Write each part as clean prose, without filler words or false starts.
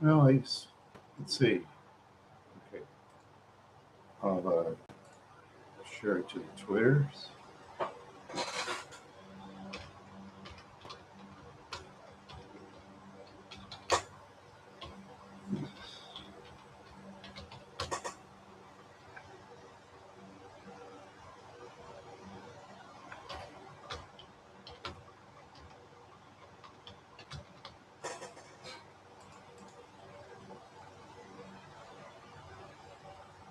Well, let's see. Okay, I'll share it to the Twitters.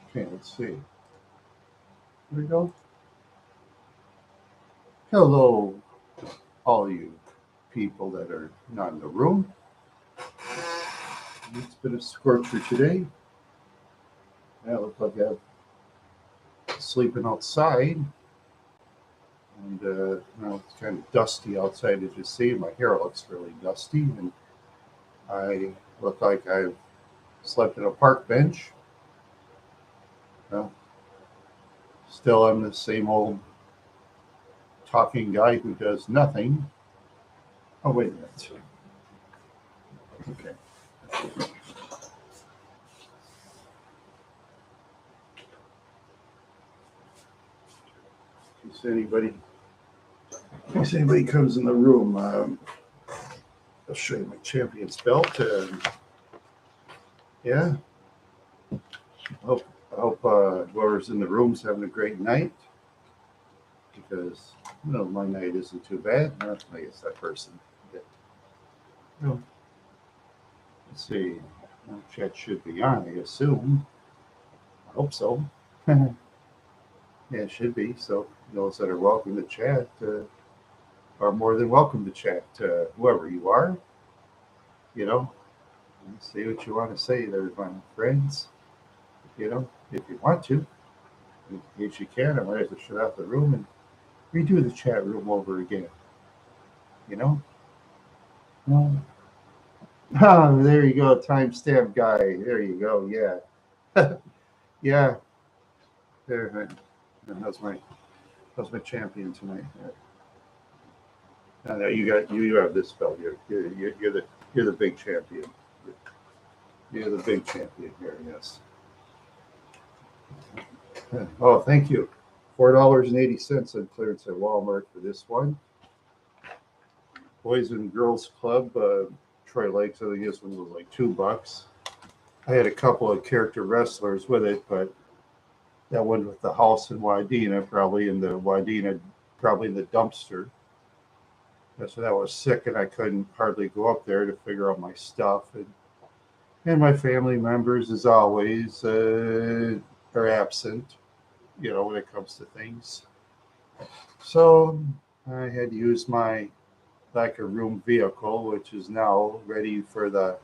Okay, let's see. Here we go. Hello, all you people that are not in the room. It's been a scorcher today. Yeah, look like I'm sleeping outside. And now it's kind of dusty outside, as you see. My hair looks really dusty, and I look like I've slept in a park bench. Well, still, I'm the same old talking guy who does nothing. Oh, wait a minute. Okay. In case anybody comes in the room, I'll show you my champion's belt. Yeah, I hope whoever's in the room's having a great night, because my night isn't too bad. I guess that person. Yeah. No, let's see. Well, chat should be on, I assume. I hope so. Yeah, it should be. So those that are welcome to chat are more than welcome to chat. Whoever you are, you know, say what you want to say there, my friends. If you want to, if you can, I might have to shut out the room and redo the chat room over again. You know? No. Oh, there you go, timestamp guy. There you go. Yeah, yeah. There. That's my champion tonight. No, you have this belt. You're the big champion. You're the big champion here. Yes. Oh, thank you. $4.80 on clearance at Walmart for this one. Boys and Girls Club, Troy Lakes. I think this one was like $2. I had a couple of character wrestlers with it, but that one with the house in Wadena, probably in the dumpster. So that was sick, and I couldn't hardly go up there to figure out my stuff. And my family members, as always, are absent, when it comes to things. So I had used my like a room vehicle, which is now ready for the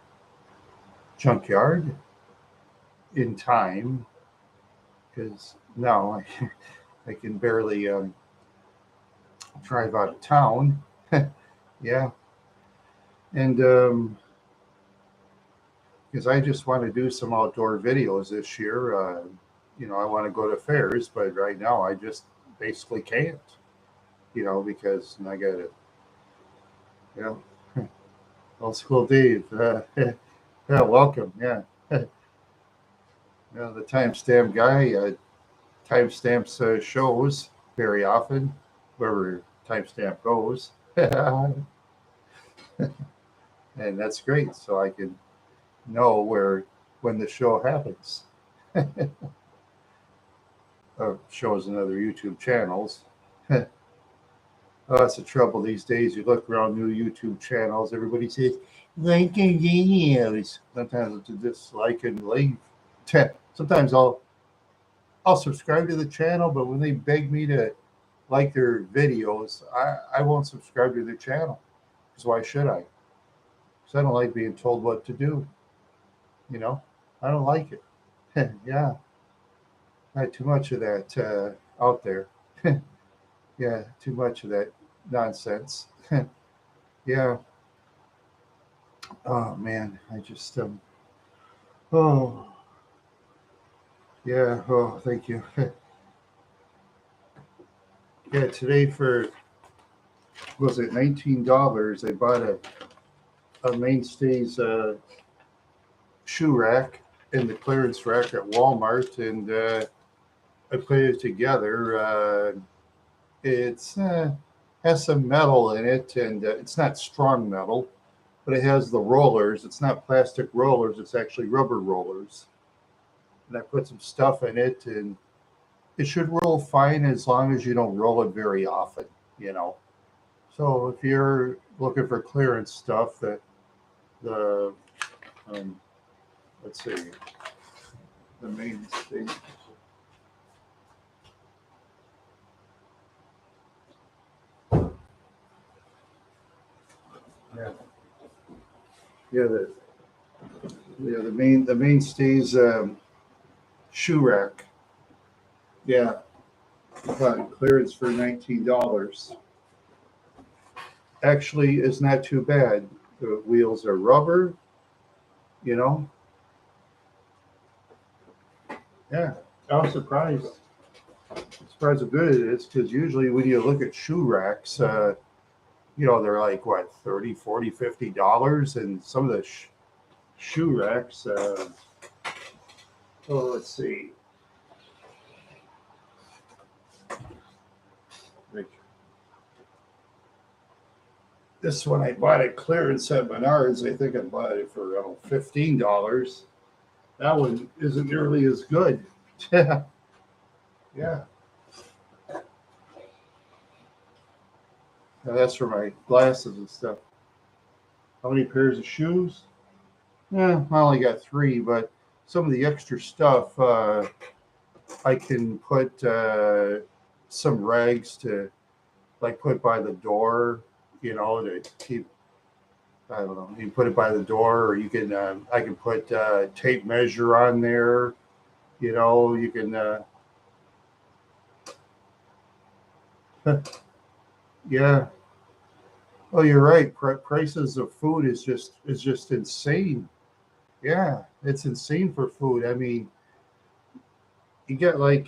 junkyard in time, because now I can barely drive out of town. Yeah, and because I just want to do some outdoor videos this year. I want to go to fairs, but right now I just basically can't. Because I got to, you know, old school Dave. Yeah, welcome. Yeah, the timestamp guy timestamps shows very often, wherever timestamp goes. And that's great. So I can know when the show happens. Shows in other YouTube channels. Oh, that's the trouble these days. You look around new YouTube channels, everybody says, like and videos. Sometimes I'll just like and leave. Sometimes I'll subscribe to the channel, but when they beg me to like their videos, I won't subscribe to their channel. Because why should I? Because I don't like being told what to do. I don't like it. Yeah, not too much of that out there. Yeah, too much of that nonsense. Yeah. Oh man, I just Oh yeah. Oh, thank you. Yeah, today for was it $19? I bought a mainstays shoe rack in the clearance rack at Walmart, and I put it together. It's has some metal in it, and it's not strong metal, but it has the rollers. It's not plastic rollers; it's actually rubber rollers. And I put some stuff in it, and it should roll fine as long as you don't roll it very often. You know. So if you're looking for clearance stuff, that the um, let's see, the main thing. Yeah, yeah, the mainstays shoe rack. Yeah, got clearance for $19. Actually, it's not too bad. The wheels are rubber. You know. Yeah, I was surprised. Surprised how good it is because usually when you look at shoe racks, they're like what 30, 40, $50, and some of the shoe racks. Oh, let's see. Like, this one I bought at clearance at Menards. I think I bought it for $15. That one isn't nearly as good. Yeah, yeah. Now that's for my glasses and stuff. How many pairs of shoes? Yeah, I only got three, but some of the extra stuff I can put some rags to like put by the door, to keep. I don't know. You can put it by the door, or you can. I can put tape measure on there. You can. Yeah. Oh, you're right. Prices of food is just insane. Yeah, it's insane for food. I mean, you get like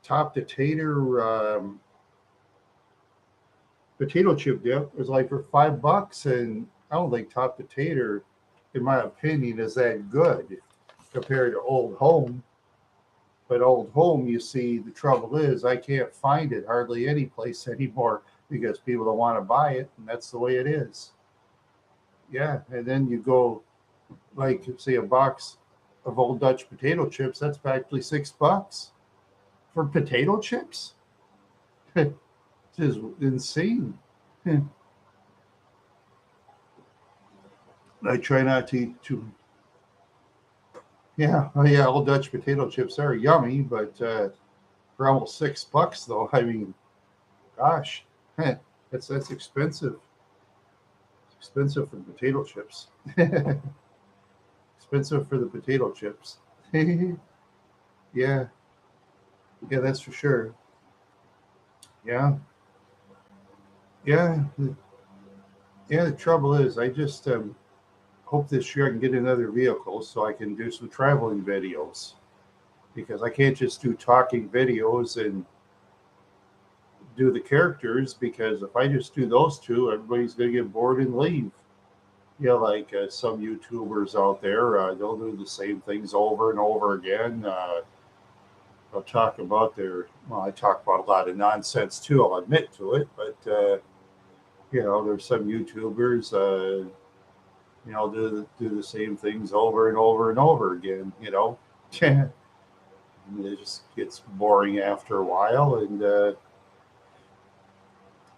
top to tater potato chip dip is like for $5, and I don't think top to tater, in my opinion, is that good compared to Old Home. But Old Home, you see, the trouble is I can't find it hardly any place anymore because people don't want to buy it, and that's the way it is. Yeah, and then you go like say a box of Old Dutch potato chips. That's practically $6 for potato chips. It is insane. I try not to eat too. Yeah, oh yeah, Old Dutch potato chips are yummy, but for almost $6 though, I mean, gosh, that's expensive. It's expensive for potato chips. Expensive for the potato chips. Yeah, yeah, that's for sure. Yeah, yeah, yeah. The trouble is, I just hope this year I can get another vehicle so I can do some traveling videos because I can't just do talking videos and do the characters because if I just do those two, everybody's going to get bored and leave. Like some YouTubers out there, they'll do the same things over and over again. They'll talk about I talk about a lot of nonsense too, I'll admit to it, but, there's some YouTubers, do the same things over and over and over again. It just gets boring after a while. And,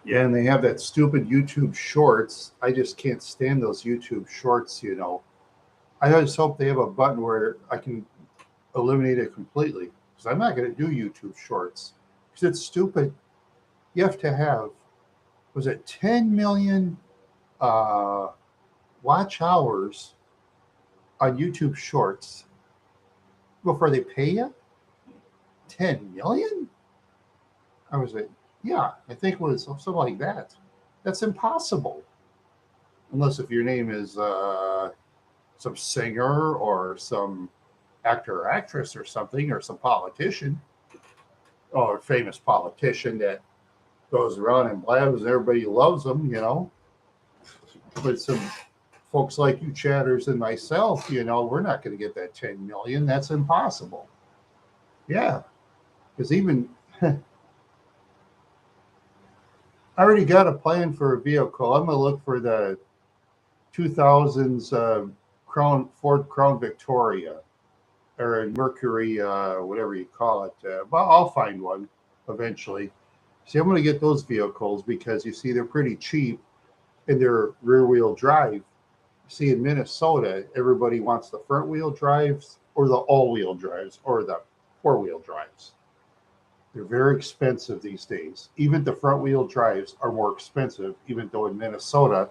yeah, and they have that stupid YouTube Shorts. I just can't stand those YouTube Shorts. I just hope they have a button where I can eliminate it completely because I'm not going to do YouTube Shorts because it's stupid. You have to have, was it 10 million uh, watch hours on YouTube Shorts before they pay you? 10 million? I was like, yeah, I think it was something like that. That's impossible. Unless if your name is some singer or some actor or actress or something or some politician or famous politician that goes around and blabs and everybody loves them. But some folks like you chatters and myself, we're not going to get that 10 million. That's impossible. Yeah, because even I already got a plan for a vehicle. I'm going to look for the 2000s Ford Crown Victoria or a Mercury, whatever you call it. But I'll find one eventually. See, I'm going to get those vehicles because you see they're pretty cheap and they're rear wheel drive. See, in Minnesota, everybody wants the front wheel drives or the all wheel drives or the four wheel drives. They're very expensive these days. Even the front wheel drives are more expensive, even though in Minnesota,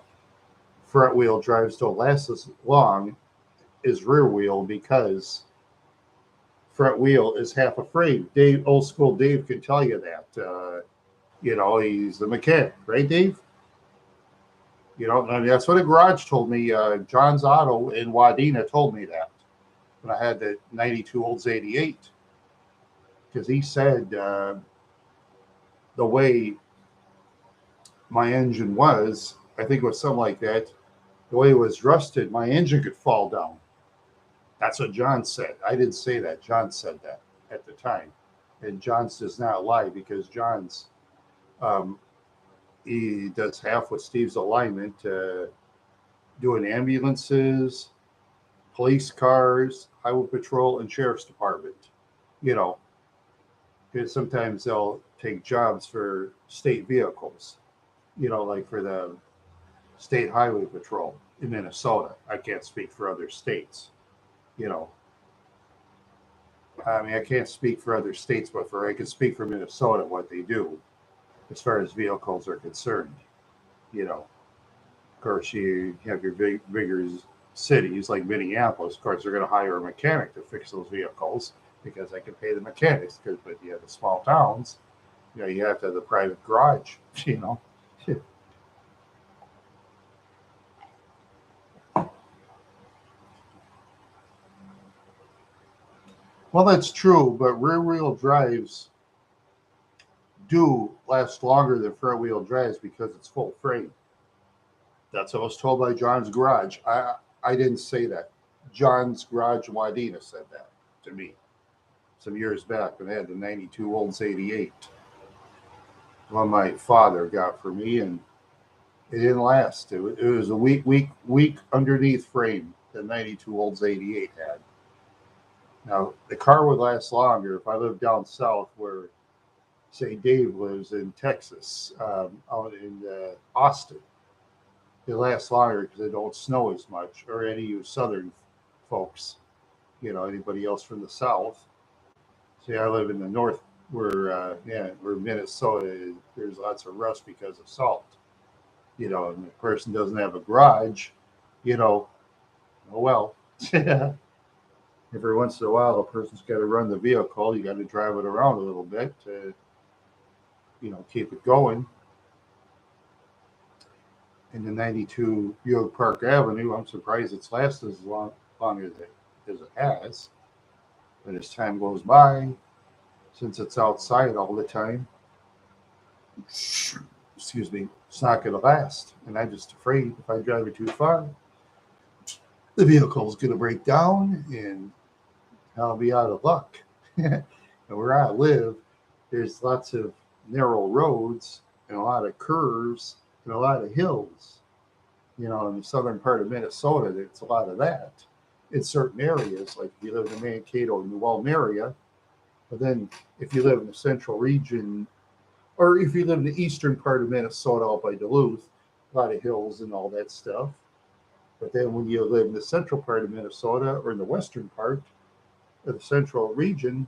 front wheel drives don't last as long as rear wheel because front wheel is half a frame. Dave, old school Dave, can tell you that. He's the mechanic, right, Dave? And that's what a garage told me. John's Auto in Wadena told me that when I had the 92 Olds 88. Because he said the way my engine was, I think it was something like that, the way it was rusted, my engine could fall down. That's what John said. I didn't say that. John said that at the time. And John's does not lie because John's, he does half with Steve's alignment, doing ambulances, police cars, highway patrol, and sheriff's department. Because sometimes they'll take jobs for state vehicles, like for the state highway patrol in Minnesota. I can't speak for other states, I can't speak for other states, but I can speak for Minnesota, what they do as far as vehicles are concerned. Of course, you have your bigger cities like Minneapolis. Of course, they're going to hire a mechanic to fix those vehicles because they can pay the mechanics. But you have the small towns, you have to have the private garage. Well, that's true, but rear-wheel drives do last longer than front-wheel drives because it's full frame. That's what I was told by John's Garage. I didn't say that. John's Garage in Wadena said that to me some years back when they had the 92 Olds 88. One my father got for me, and it didn't last. It was a weak underneath frame that 92 Olds 88 had. Now, the car would last longer if I lived down south where, say, Dave lives in Texas, out in Austin. It lasts longer because it don't snow as much, or any of you southern folks, anybody else from the south. See, I live in the north where Minnesota, there's lots of rust because of salt, and the person doesn't have a garage, oh well. Every once in a while, the person's got to run the vehicle. You got to drive it around a little bit to, keep it going. In the 92 Buick Park Avenue, I'm surprised it's lasted as long as it has. But as time goes by, since it's outside all the time, excuse me, it's not going to last. And I'm just afraid if I drive it too far, the vehicle is going to break down and I'll be out of luck. And where I live, there's lots of narrow roads and a lot of curves and a lot of hills. In the southern part of Minnesota, there's a lot of that in certain areas. Like if you live in the Mankato, New Ulm area, but then if you live in the central region, or if you live in the eastern part of Minnesota, out by Duluth, a lot of hills and all that stuff. But then when you live in the central part of Minnesota or in the western part of the central region,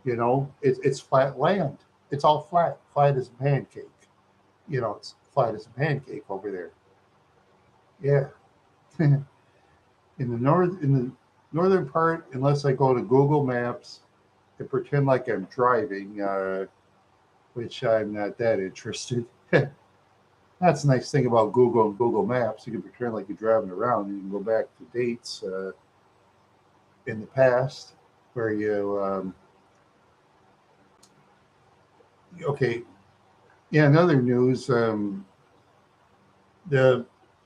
it's flat land. It's all flat as a pancake. It's flat as a pancake over there. Yeah. in the northern part, unless I go to Google Maps and pretend like I'm driving, which I'm not that interested. That's a nice thing about Google Maps. You can pretend like you're driving around. You can go back to dates in the past where you okay. Yeah, another news, the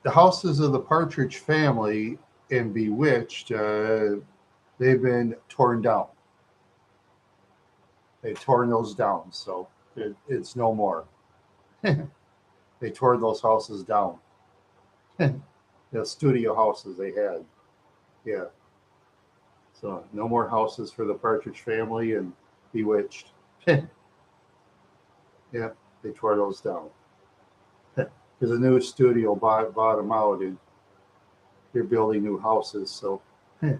the houses of the Partridge Family and Bewitched, they've been torn down. They've torn those down, so it's no more. They tore those houses down. The studio houses they had. Yeah. So no more houses for the Partridge Family and Bewitched. Yeah, they tore those down. Because the new studio bought them out and they're building new houses. So, yeah,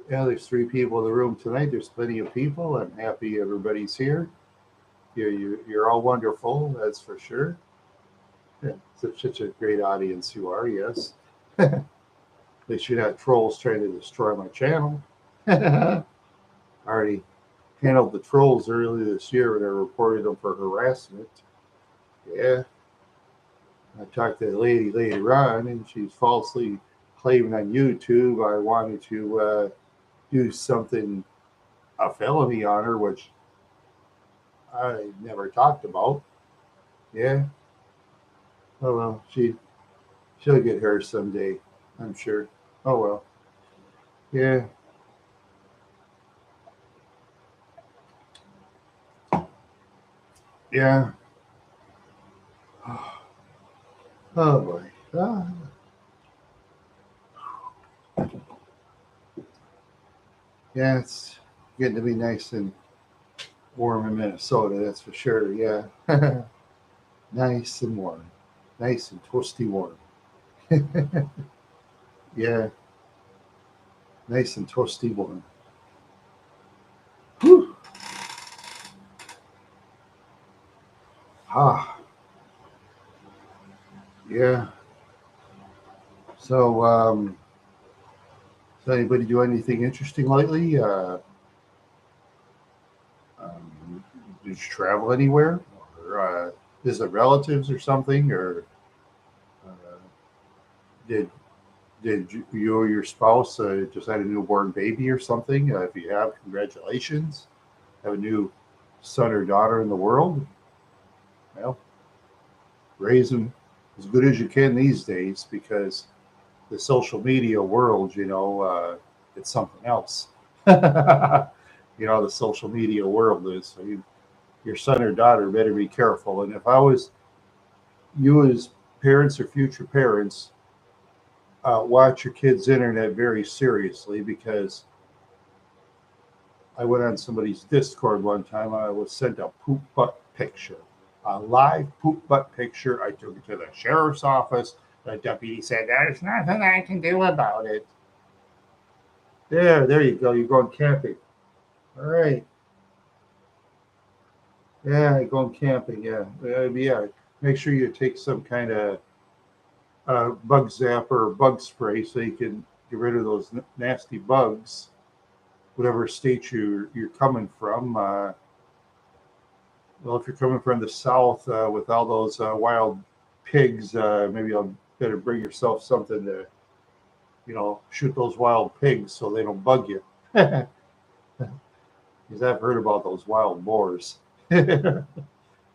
there's 3 people in the room tonight. There's plenty of people. I'm happy everybody's here. You're all wonderful, that's for sure. Yeah, such a great audience you are, yes. At least you're not trolls trying to destroy my channel. I already handled the trolls earlier this year when I reported them for harassment. Yeah. I talked to the lady later on, and she's falsely claiming on YouTube I wanted to do something, a felony on her, which I never talked about. Yeah. Oh well, she'll get hers someday, I'm sure. Oh well. Yeah. Yeah. Oh boy. Ah. Yeah, it's getting to be nice and warm in Minnesota, that's for sure. Yeah. Nice and warm. Nice and toasty warm. Yeah. Nice and toasty warm. Whew. Ah. Yeah. So, does anybody do anything interesting lately? Did you travel anywhere? Or visit relatives or something? Or uh, did you or your spouse just had a newborn baby or something? If you have, congratulations. Have a new son or daughter in the world. Well, raise them as good as you can these days because the social media world, it's something else. The social media world is. So your son or daughter better be careful. And if I was you as parents or future parents, watch your kids' internet very seriously because I went on somebody's Discord one time. I was sent a poop butt picture, a live poop butt picture. I took it to the sheriff's office. The deputy said, "There's nothing I can do about it." There you go. You're going camping. All right. Yeah, going camping. Yeah. Yeah. Make sure you take some kind of bug zapper or bug spray so you can get rid of those nasty bugs, whatever state you're coming from. Well, if you're coming from the south with all those wild pigs, maybe you'll better bring yourself something to, shoot those wild pigs so they don't bug you. Because I've heard about those wild boars. I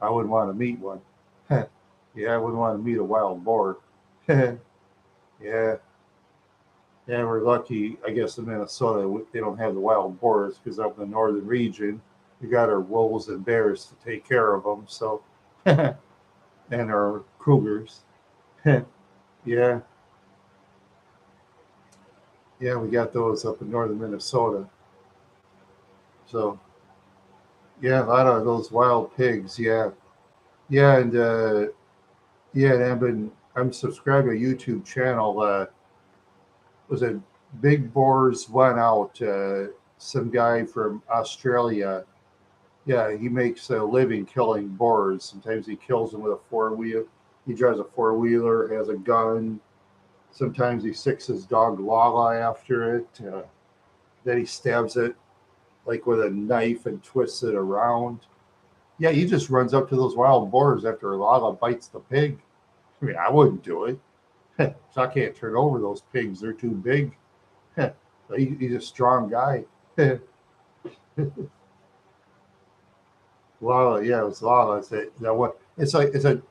wouldn't want to meet one. Yeah, I wouldn't want to meet a wild boar. Yeah, yeah, we're lucky, I guess, in Minnesota they don't have the wild boars because up in the northern region we got our wolves and bears to take care of them. So, and our cougars. Yeah, yeah, we got those up in northern Minnesota. So, yeah, a lot of those wild pigs. Yeah, yeah, and yeah, and I'm subscribed to a YouTube channel. Was it Big Boars One Out? Some guy from Australia. Yeah, he makes a living killing boars. Sometimes he kills them with a 4-wheel. He drives a 4-wheeler, has a gun. Sometimes he sticks his dog Lala after it. Then he stabs it like with a knife and twists it around. Yeah, he just runs up to those wild boars after Lala bites the pig. I mean, I wouldn't do it. So I can't turn over those pigs. They're too big. He's a strong guy. Lala, yeah, it was Lala. It's a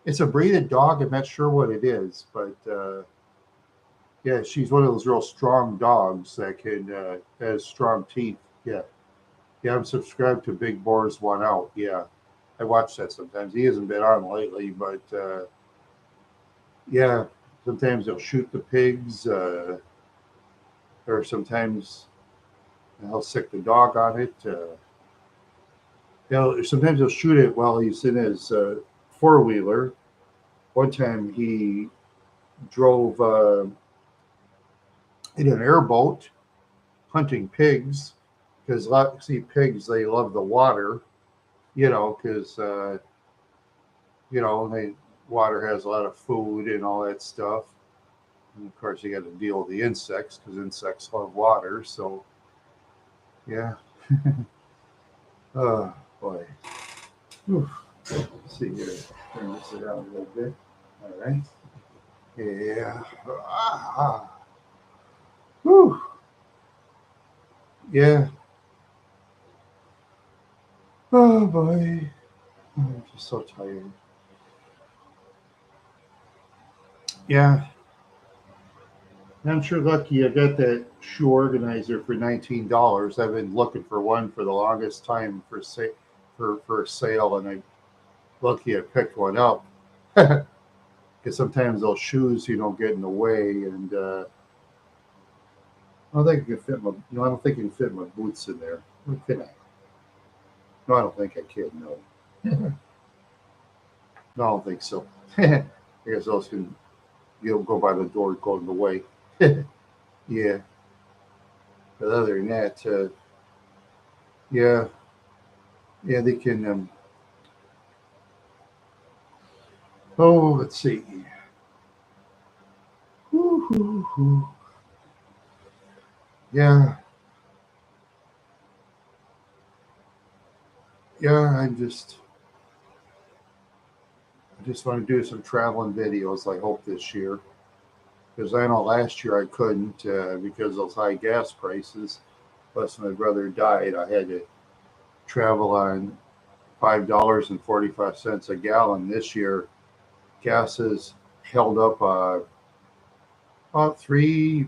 It's a breeded dog. I'm not sure what it is, but yeah, she's one of those real strong dogs that can has strong teeth. Yeah, yeah. I'm subscribed to Big Boar's One Out. Yeah, I watch that sometimes. He hasn't been on lately, but yeah, sometimes they'll shoot the pigs, or sometimes he'll sick the dog on it. Sometimes he'll shoot it while he's in his four wheeler. One time he drove in an airboat hunting pigs because see pigs they love the water, because they water has a lot of food and all that stuff. And of course, you got to deal with the insects because insects love water. So yeah. Oh boy. Whew. Let's see here. Turn this down a little bit. All right. Yeah. Whew. Yeah. Oh boy. I'm just so tired. Yeah. I'm sure lucky I got that shoe organizer for $19. I've been looking for one for the longest time for a sale, and I'm lucky I picked one up. Because sometimes those shoes get in the way, and I don't think I can fit my no, I don't think I can fit my boots in there. Or can I? No, I don't think I can. No, no, I don't think so. I guess those can go by the door, go in the way. Yeah, but other than that, yeah, yeah, they can. Oh, let's see. Woo-hoo-hoo. Yeah, yeah. I just want to do some traveling videos. I hope this year, because I know last year I couldn't because of those high gas prices. Plus, my brother died. I had to travel on $5.45 a gallon. This year, gas has held up about 3.55.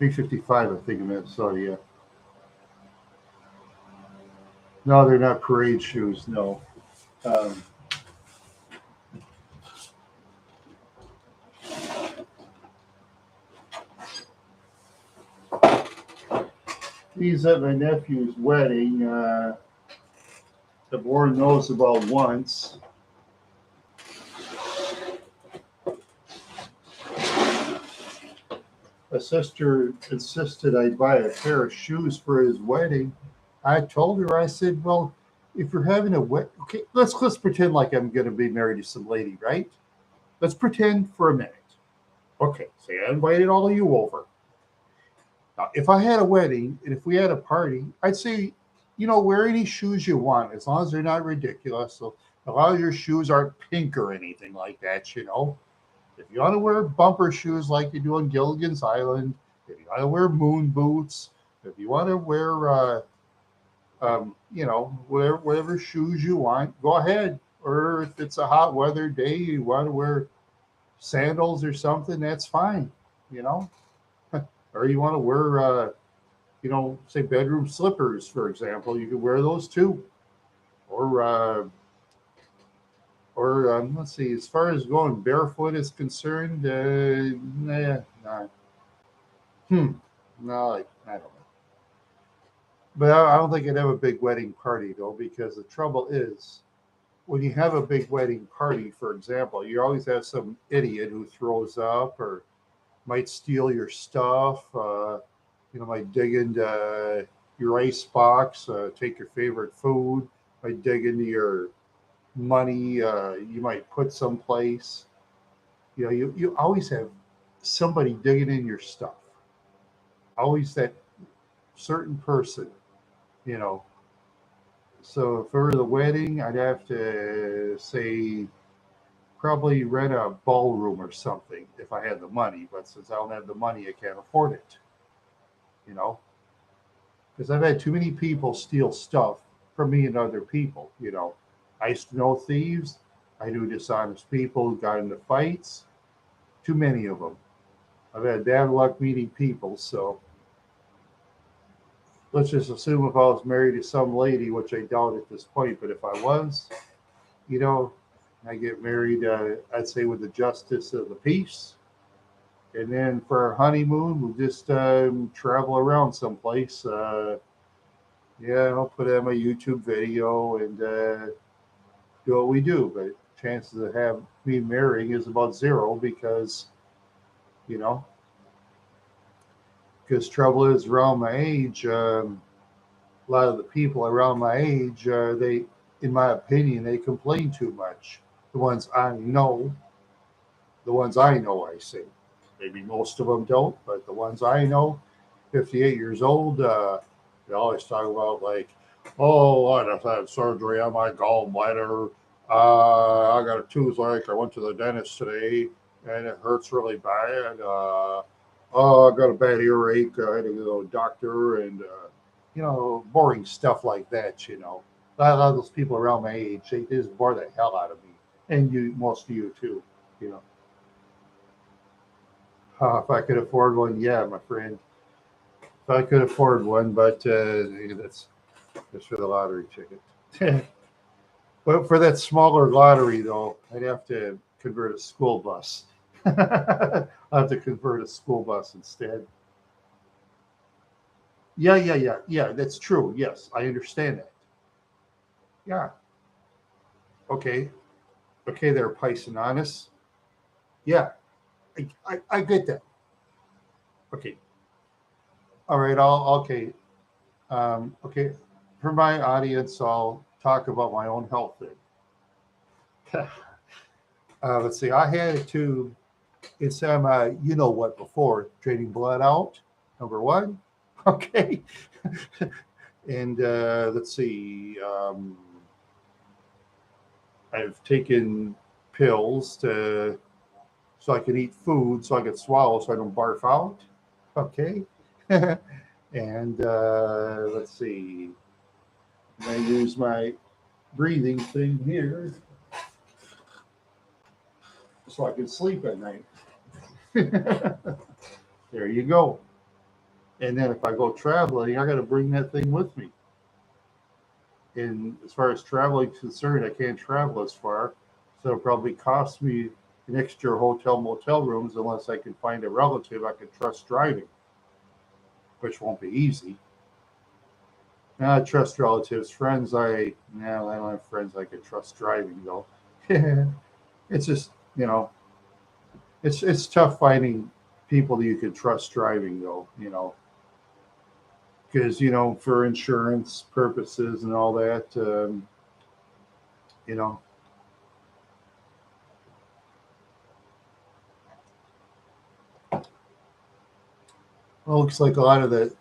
I think in Minnesota. Yeah. No, they're not parade shoes. No. Um, these at my nephew's wedding. The board knows about once. A sister insisted I buy a pair of shoes for his wedding. I told her, I said, well, if you're having a wed, okay, let's pretend like I'm going to be married to some lady, right? Let's pretend for a minute. Okay, say I invited all of you over. Now, if I had a wedding and if we had a party, I'd say, wear any shoes you want as long as they're not ridiculous. So a lot of your shoes aren't pink or anything like that. If you want to wear bumper shoes like you do on Gilligan's Island, if you want to wear moon boots, if you want to wear, whatever shoes you want, go ahead. Or if it's a hot weather day, you want to wear sandals or something, that's fine. You know, or you want to wear, say bedroom slippers, for example, you can wear those too. Or, let's see, as far as going barefoot is concerned, nah. No, I don't know. But I don't think I'd have a big wedding party though, because the trouble is, when you have a big wedding party, for example, you always have some idiot who throws up or might steal your stuff. Might dig into your ice box, take your favorite food, might dig into your money. You might put someplace. You always have somebody digging in your stuff. Always that certain person. You know. So for the wedding, I'd have to say probably rent a ballroom or something if I had the money. But since I don't have the money, I can't afford it. You know, because I've had too many people steal stuff from me and other people. I used to know thieves. I knew dishonest people who got into fights. Too many of them. I've had bad luck meeting people, so let's just assume if I was married to some lady, which I doubt at this point, but if I was, you know, I get married, I'd say with the justice of the peace. And then for our honeymoon, we'll just travel around someplace. Yeah, I'll put on my YouTube video and do what we do. But chances of have me marrying is about zero because, you know, because trouble is around my age. A lot of the people around my age, they, in my opinion, they complain too much. The ones I know, I say. Maybe most of them don't, but the ones I know, 58 years old, they always talk about like, oh, I just had surgery on my gallbladder. I got a toothache. I went to the dentist today, and it hurts really bad. Oh, I got a bad earache. I had to go to the doctor, and boring stuff like that. A lot of those people around my age, they just bore the hell out of me, and you, most of you too. You know, if I could afford one, yeah, my friend. If I could afford one, but that's for the lottery ticket. But for that smaller lottery, though, I'd have to convert a school bus. I'll have to convert a school bus instead. Yeah. That's true. Yes, I understand that. Yeah. Okay. Okay, there, Pisonanus. Yeah, I get that. Okay. All right. Okay. Okay. For my audience, I'll talk about my own health then. Let's see. I had a tube. It's you know what before draining blood out. Number one. Okay. And let's see. I've taken pills so I can eat food, so I can swallow, so I don't barf out. Okay. And let's see. I use my breathing thing here so I can sleep at night. There you go. And then if I go traveling, I got to bring that thing with me. And as far as traveling is concerned, I can't travel as far, so it'll probably cost me an extra hotel motel rooms unless I can find a relative I can trust driving, which won't be easy. Now, I trust relatives, friends. I don't have friends I can trust driving though. It's just it's tough finding people that you can trust driving though. Because for insurance purposes and all that. You know, well, looks like a lot of the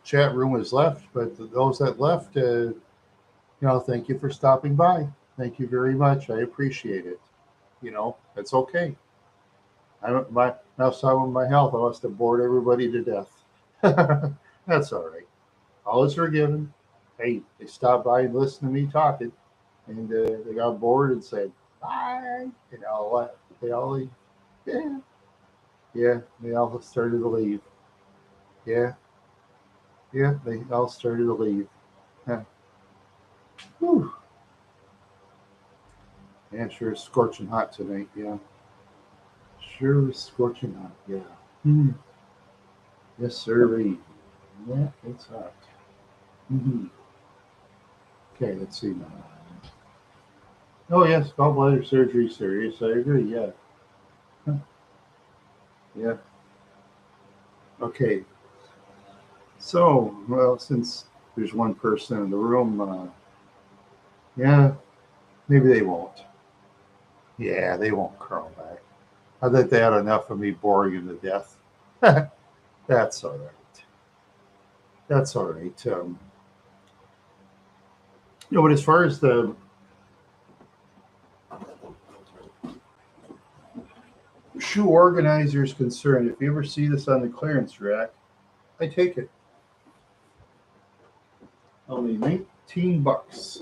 chat room is left, but those that left, thank you for stopping by. Thank you very much. I appreciate it. That's okay. I don't my now some of my health. I must have bored everybody to death. That's all right. All is forgiven. Hey, they stopped by and listened to me talking, and they got bored and said bye. What? They all yeah, yeah. They all started to leave. Yeah, yeah. They all started to leave. Huh. Whew. Yeah, sure is scorching hot tonight. Yeah, sure is scorching hot. Yeah. Hmm. Yes, sir. Yeah, it's hot. Hmm. Okay, let's see now. Oh yes, gallbladder surgery serious. I agree. Yeah. Huh. Yeah. Okay. So, well, since there's one person in the room, yeah, maybe they won't. Yeah, they won't crawl back. I think they had enough of me boring them to death. That's all right. That's all right. But as far as the shoe organizer is concerned, if you ever see this on the clearance rack, I take it. Only $19.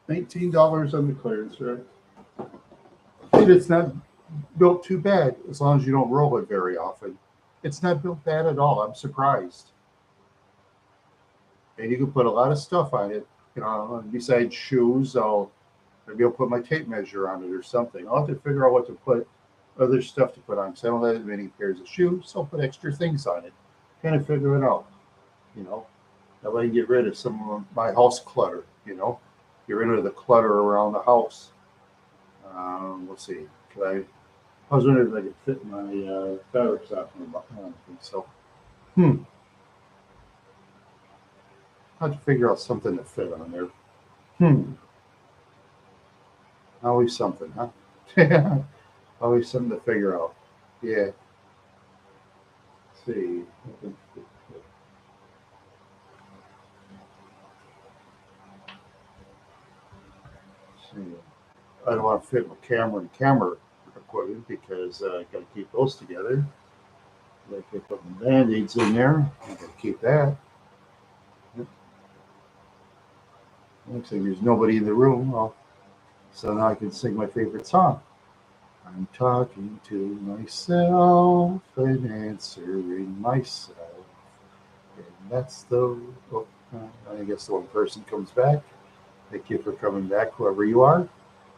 $19 on the clearance rack. And it's not built too bad as long as you don't roll it very often. It's not built bad at all. I'm surprised. And you can put a lot of stuff on it. You know, besides shoes, maybe I'll put my tape measure on it or something. I'll have to figure out what to put, other stuff to put on. Because I don't have many pairs of shoes, so I'll put extra things on it. Kind of figure it out. You know, that way I can get rid of some of my house clutter. You know, get rid of the clutter around the house. Let's see. I was wondering if I could fit my fabric softener on. I don't think so. I have to figure out something to fit on there. Always something, huh? Always something to figure out. Yeah. Let's see. I don't want to fit my camera and camera equipment because I got to keep those together. I can put my band-aids in there. I got to keep that. Looks like there's nobody in the room. Well, so now I can sing my favorite song. I'm talking to myself and answering myself. And that's I guess the one person comes back. Thank you for coming back, whoever you are.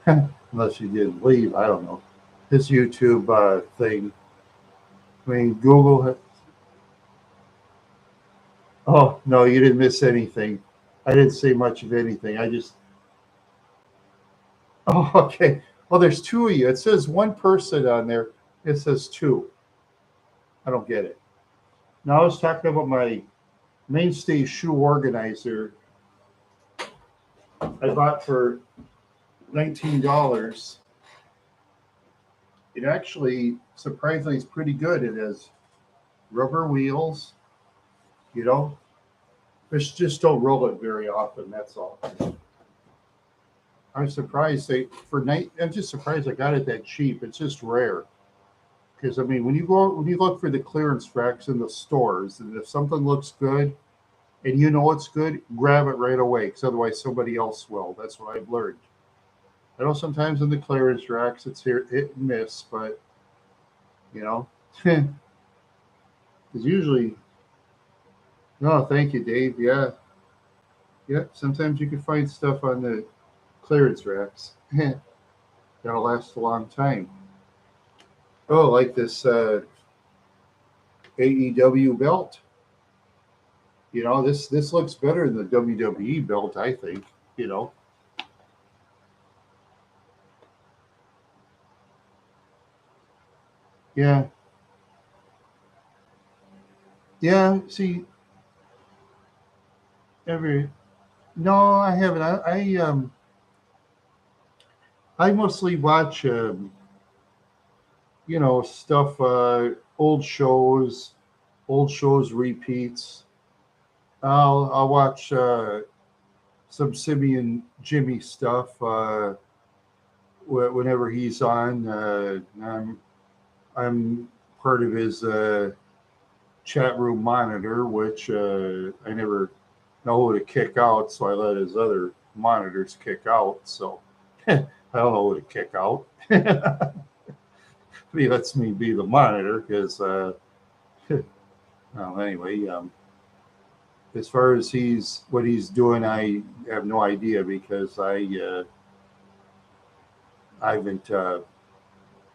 Unless you didn't leave, I don't know. This YouTube thing. I mean, Google. Oh, no, you didn't miss anything. I didn't say much of anything. Oh, okay. Well, there's two of you. It says one person on there. It says two. I don't get it. Now I was talking about my mainstay shoe organizer I bought for $19. It actually, surprisingly, is pretty good. It has rubber wheels, you know. Just don't roll it very often. That's all. I'm surprised I'm just surprised I got it that cheap. It's just rare. Because I mean, when you look for the clearance racks in the stores, and if something looks good, and you know it's good, grab it right away. Because otherwise, somebody else will. That's what I've learned. I know sometimes in the clearance racks it's hit and miss, but you know, it's usually. No, thank you, Dave. Yeah, yeah. Sometimes you can find stuff on the clearance racks that'll last a long time. Oh, like this AEW belt. You know, this looks better than the WWE belt, I think. You know. Yeah. Yeah. See, every no, I haven't. I mostly watch you know, stuff, old shows repeats. I'll watch some Simeon Jimmy stuff whenever he's on. I'm part of his chat room monitor, which I never know who to kick out, so I let his other monitors kick out. So I don't know who to kick out. He lets me be the monitor because, well, anyway, as far as what he's doing, I have no idea because I haven't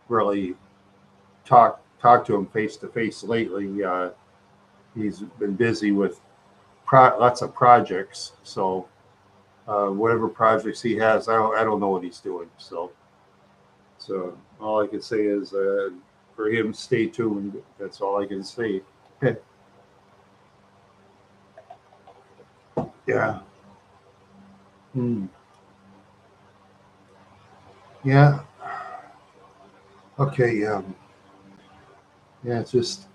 really talked to him face to face lately. He's been busy with lots of projects, so whatever projects he has, I don't know what he's doing. So all I can say is for him, stay tuned. That's all I can say. Yeah. Yeah. Okay. Yeah. It's just.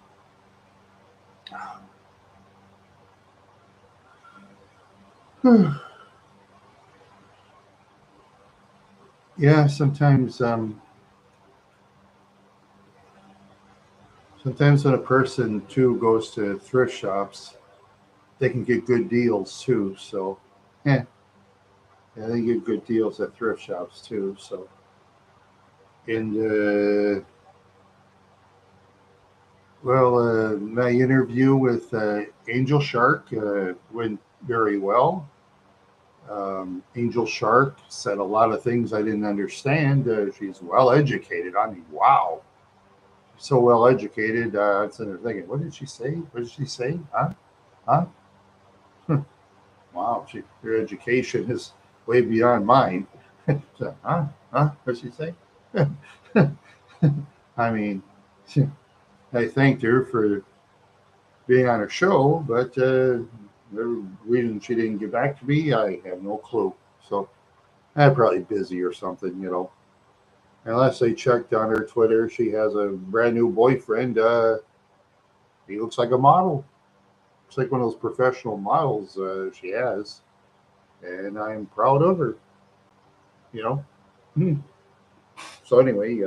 Yeah. Sometimes when a person too goes to thrift shops, they can get good deals too. So, yeah. Yeah, they get good deals at thrift shops too. So, and my interview with Angel Shark went very well. Angel Shark said a lot of things I didn't understand. She's well educated. I mean, wow, so well educated. I was sitting there thinking, what did she say? What did she say? Huh? Huh? Wow, her education is way beyond mine. So, huh? Huh? What did she say? I mean, I thanked her for being on her show, but the reason she didn't get back to me, I have no clue. So I'm probably busy or something, you know. Unless I checked on her Twitter, she has a brand new boyfriend. He looks like a model. Looks like one of those professional models she has, and I'm proud of her. You know. Hmm. So anyway,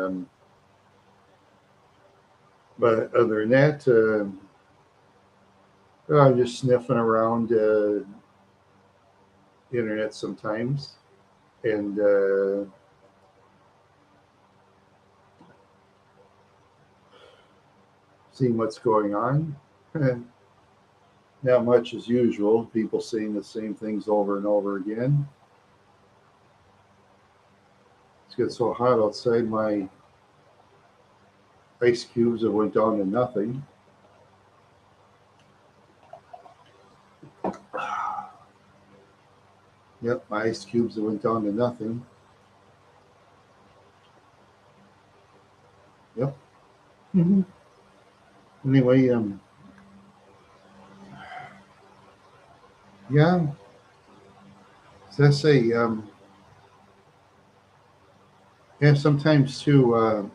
but other than that, I'm just sniffing around the internet sometimes and seeing what's going on. Not much as usual. People saying the same things over and over again. It's getting so hot outside. My ice cubes have went down to nothing. Yep, my ice cubes have went down to nothing. Yep. Hmm. Anyway, yeah. So I say, yeah. Sometimes too,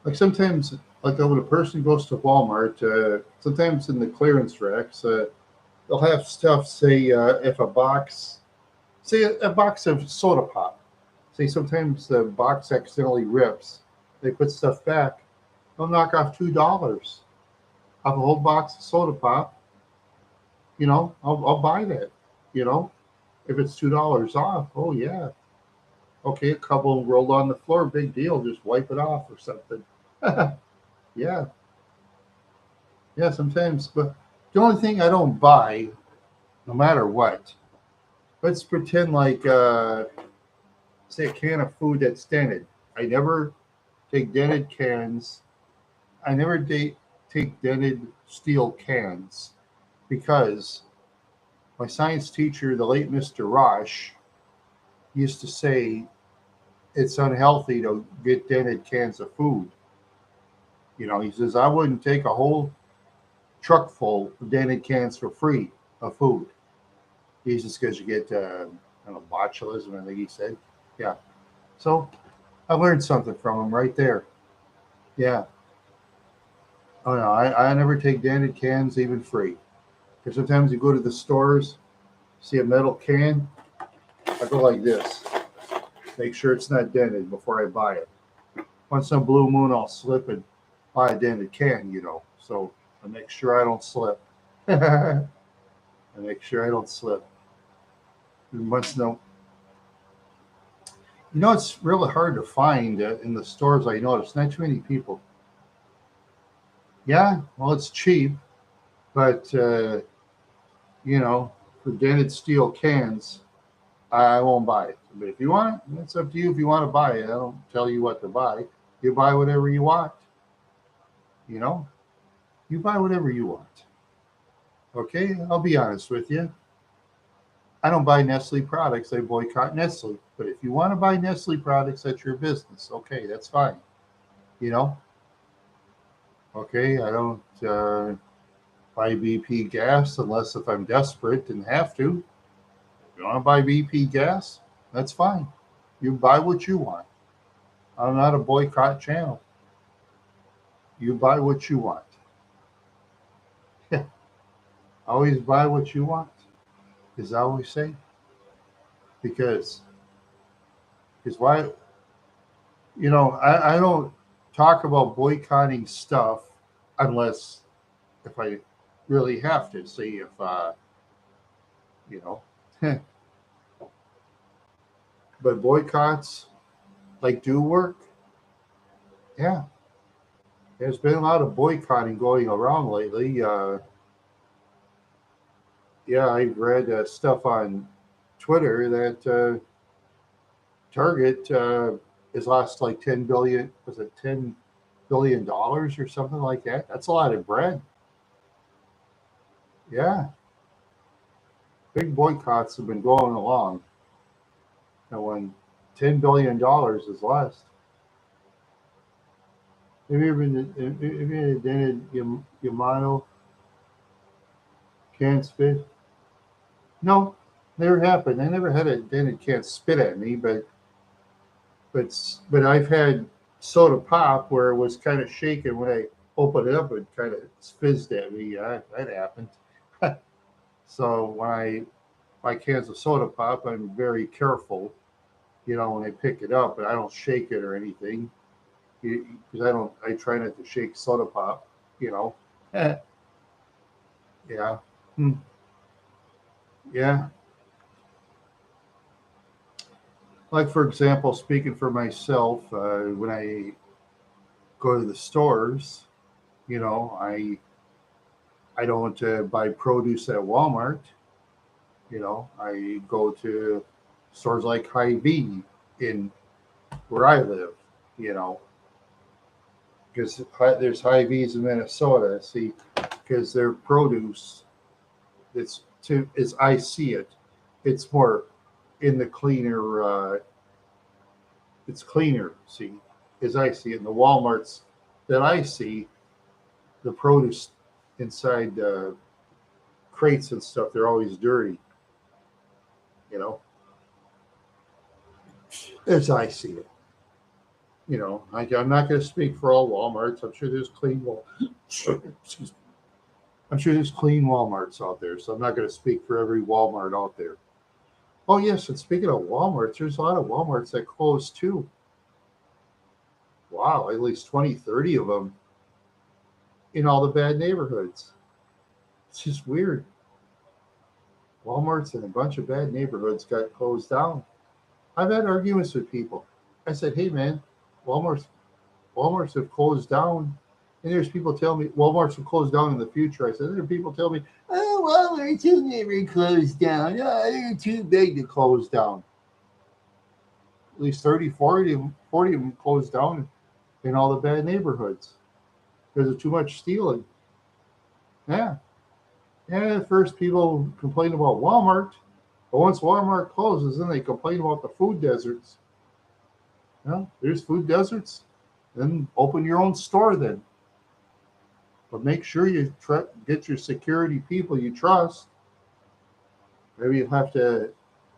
like sometimes, like when a person goes to Walmart, sometimes in the clearance racks, they'll have stuff. Say, if a box, say a box of soda pop. Say sometimes the box accidentally rips. They put stuff back. They'll knock off $2 off a whole box of soda pop. You know, I'll buy that. You know, if it's $2 off, oh yeah, okay, a couple rolled on the floor, big deal. Just wipe it off or something. Yeah, yeah. Sometimes, but the only thing I don't buy, no matter what, let's pretend like say a can of food that's dented. I never take dented cans. I never take dented steel cans because my science teacher, the late Mr. Rosh, used to say it's unhealthy to get dented cans of food. You know, he says I wouldn't take a whole truck full of dented cans for free of food. He's just because you get I don't know, botulism, I think he said. Yeah. So I learned something from him right there. Yeah. Oh no, I never take dented cans even free. Because sometimes you go to the stores, see a metal can, I go like this. Make sure it's not dented before I buy it. Once some blue moon, I'll slip and buy a dented can, you know. So I make sure I don't slip. I make sure I don't slip. And once no, you know, it's really hard to find in the stores. I noticed not too many people. Yeah, well, it's cheap, but you know, for dented steel cans, I won't buy it. But if you want it, it's up to you if you want to buy it. I don't tell you what to buy. You buy whatever you want. You know, you buy whatever you want. Okay, I'll be honest with you. I don't buy Nestle products. I boycott Nestle. But if you want to buy Nestle products, that's your business. Okay, that's fine. You know, okay, I don't buy BP gas unless if I'm desperate and have to. If you want to buy BP gas, that's fine. You buy what you want. I'm not a boycott channel. You buy what you want. Always buy what you want, as I always say. Because, because why, I don't talk about boycotting stuff unless if I really have to. See if, you know, But boycotts like do work. Yeah, there's been a lot of boycotting going around lately. Yeah, I've read stuff on Twitter that Target has lost like 10 billion. Was it $10 billion or something like that? That's a lot of bread. Yeah, big boycotts have been going along, and when $10 billion is lost, have you ever dented Yamato can't spit? No, never happened. I never had a dented can't spit at me, but I've had soda pop where it was kind of shaking when I opened it up. It kind of fizzed at me. Yeah, that happened. So when I buy cans of soda pop, I'm very careful, when I pick it up, but I don't shake it or anything because I don't. I try not to shake soda pop. You know. Yeah. Hmm. Yeah. Like for example, speaking for myself, when I go to the stores, I don't buy produce at Walmart. I go to stores like Hy-Vee in where I live. You know, because there's Hy-Vees in Minnesota. See, because their produce, as I see it, it's more in the cleaner. It's cleaner. See, as I see it, in the WalMarts that I see, the produce inside crates and stuff, they're always dirty. You know, as I see it. I'm not going to speak for all WalMarts. I'm sure there's clean excuse me. I'm sure there's clean WalMarts out there, so I'm not going to speak for every Walmart out there. Oh yes, and speaking of WalMarts, there's a lot of WalMarts that closed too. Wow, at least 20, 30 of them in all the bad neighborhoods. It's just weird. Walmarts in a bunch of bad neighborhoods got closed down. I've had arguments with people. I said, "Hey man, Walmart's Walmarts have closed down." And there's people telling me Walmarts will close down in the future. I said, there are people telling me, "Oh, Walmarts will never close down. Oh, they're too big to close down." At least 30, 40 of them closed down in all the bad neighborhoods because of too much stealing. Yeah. Yeah, at first people complain about Walmart, but once Walmart closes, then they complain about the food deserts. There's food deserts. Then open your own store then. But make sure you get your security people you trust. Maybe you have to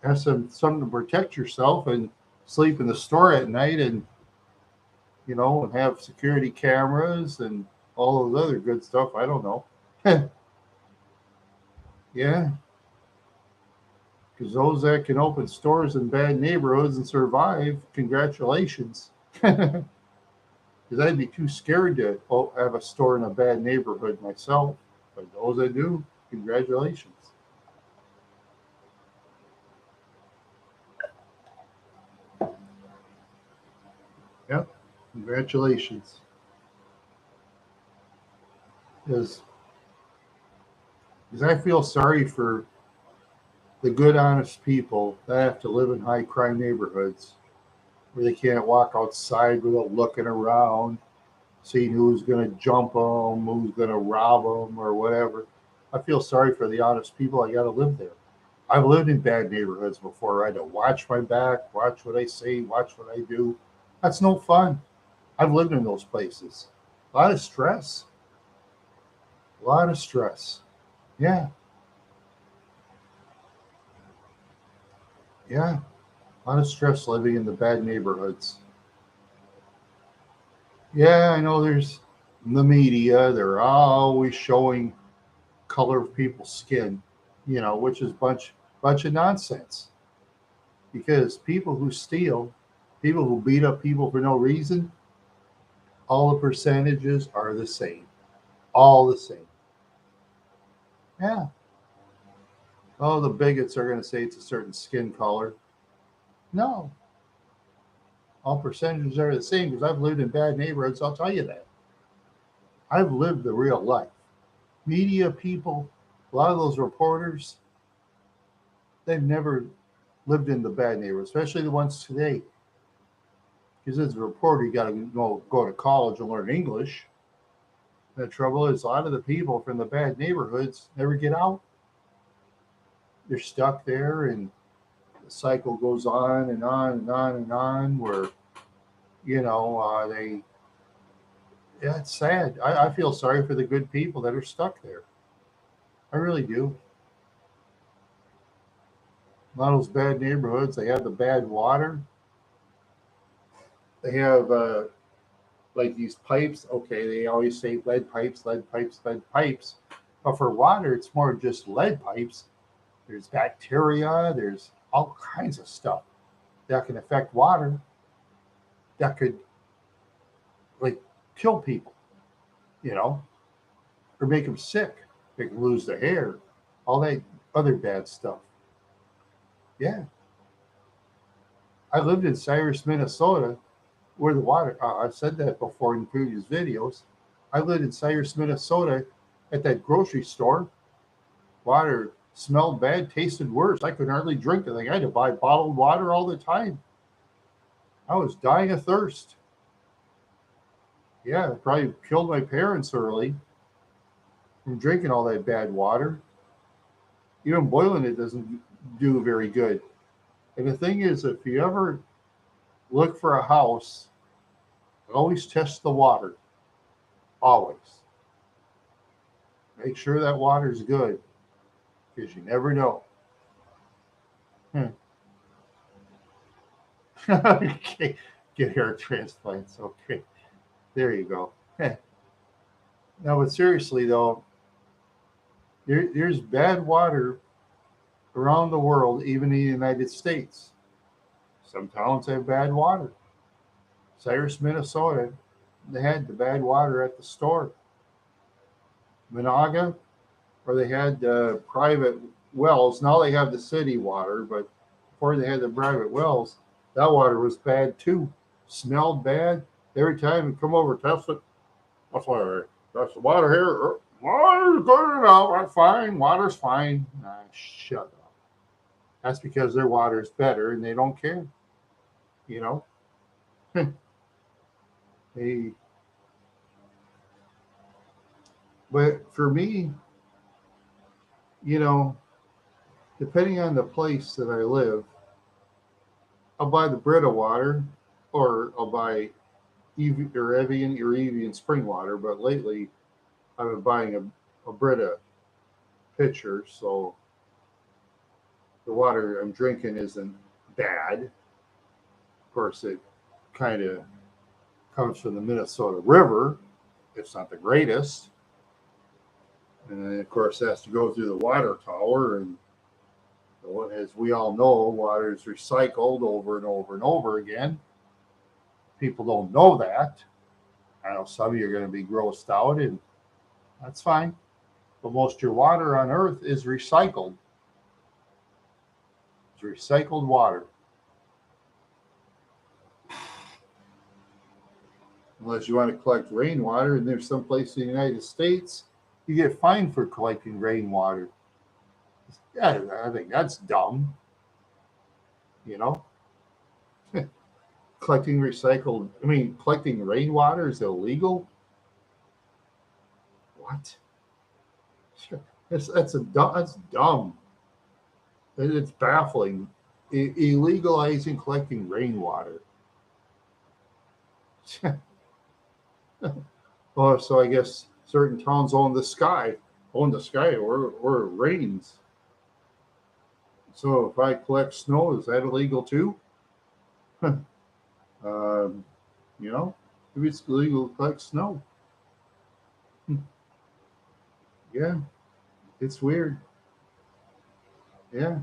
have something to protect yourself and sleep in the store at night and have security cameras and all those other good stuff. I don't know. Yeah, because those that can open stores in bad neighborhoods and survive, congratulations. Because I'd be too scared to have a store in a bad neighborhood myself. But those that do, congratulations. Yep, congratulations. Because I feel sorry for the good, honest people that have to live in high crime neighborhoods where they can't walk outside without looking around, seeing who's going to jump them, who's going to rob them, or whatever. I feel sorry for the honest people. I got to live there. I've lived in bad neighborhoods before. I had to watch my back, watch what I say, watch what I do. That's no fun. I've lived in those places. A lot of stress. A lot of stress. Yeah, yeah. A lot of stress living in the bad neighborhoods. Yeah, I know there's the media. They're always showing color of people's skin, which is bunch of nonsense. Because people who steal, people who beat up people for no reason, all the percentages are the same. All the same. Yeah. Oh, the bigots are going to say it's a certain skin color. No, all percentages are the same because I've lived in bad neighborhoods. I'll tell you that. I've lived the real life. Media people, a lot of those reporters, they've never lived in the bad neighborhoods, especially the ones today. Because as a reporter, you got to go to college and learn English. The trouble is, a lot of the people from the bad neighborhoods never get out. They're stuck there, and the cycle goes on and on and on and on. Where they, yeah, it's sad. I feel sorry for the good people that are stuck there. I really do. A lot of those bad neighborhoods, they have the bad water. They have like these pipes. Okay, they always say lead pipes, lead pipes, lead pipes. But for water, it's more just lead pipes. There's bacteria, there's all kinds of stuff that can affect water that could like kill people, you know, or make them sick. They can lose their hair, all that other bad stuff. Yeah, I lived in Cyrus, Minnesota, where the water. I've said that before in previous videos. I lived in Cyrus, Minnesota, at that grocery store. Water smelled bad, tasted worse. I could hardly drink it. Like I had to buy bottled water all the time. I was dying of thirst. Yeah, it probably killed my parents early from drinking all that bad water. Even boiling it doesn't do very good. And the thing is, if you ever look for a house, always test the water. Always. Make sure that water is good because you never know. Hmm. Okay. Get hair transplants. Okay. There you go. Heh. No, but seriously, though, there's bad water around the world, even in the United States. Some towns have bad water. Cyrus, Minnesota, they had the bad water at the store. Monaga, where they had private wells. Now they have the city water, but before they had the private wells, that water was bad too. Smelled bad. Every time you come over test it, that's why that's the water here. Water's good enough. That's fine. Water's fine. Nah, shut up. That's because their water is better and they don't care. You know, they. But for me, you know, depending on the place that I live, I'll buy the Brita water, or I'll buy Evian spring water. But lately, I've been buying a Brita pitcher, so the water I'm drinking isn't bad. Of course, it kind of comes from the Minnesota River. It's not the greatest, and then of course it has to go through the water tower. And as we all know, water is recycled over and over and over again. People don't know that. I know some of you are going to be grossed out, and that's fine. But most of your water on Earth is recycled. It's recycled water. Unless you want to collect rainwater, and there's some place in the United States you get fined for collecting rainwater. Yeah, I think that's dumb. You know, collecting rainwater is illegal. What? That's dumb. It's baffling. Illegalizing collecting rainwater. Oh, so I guess certain towns own the sky where it rains. So if I collect snow, is that illegal too? um, you know, maybe it's illegal to collect snow. Yeah, it's weird. Yeah,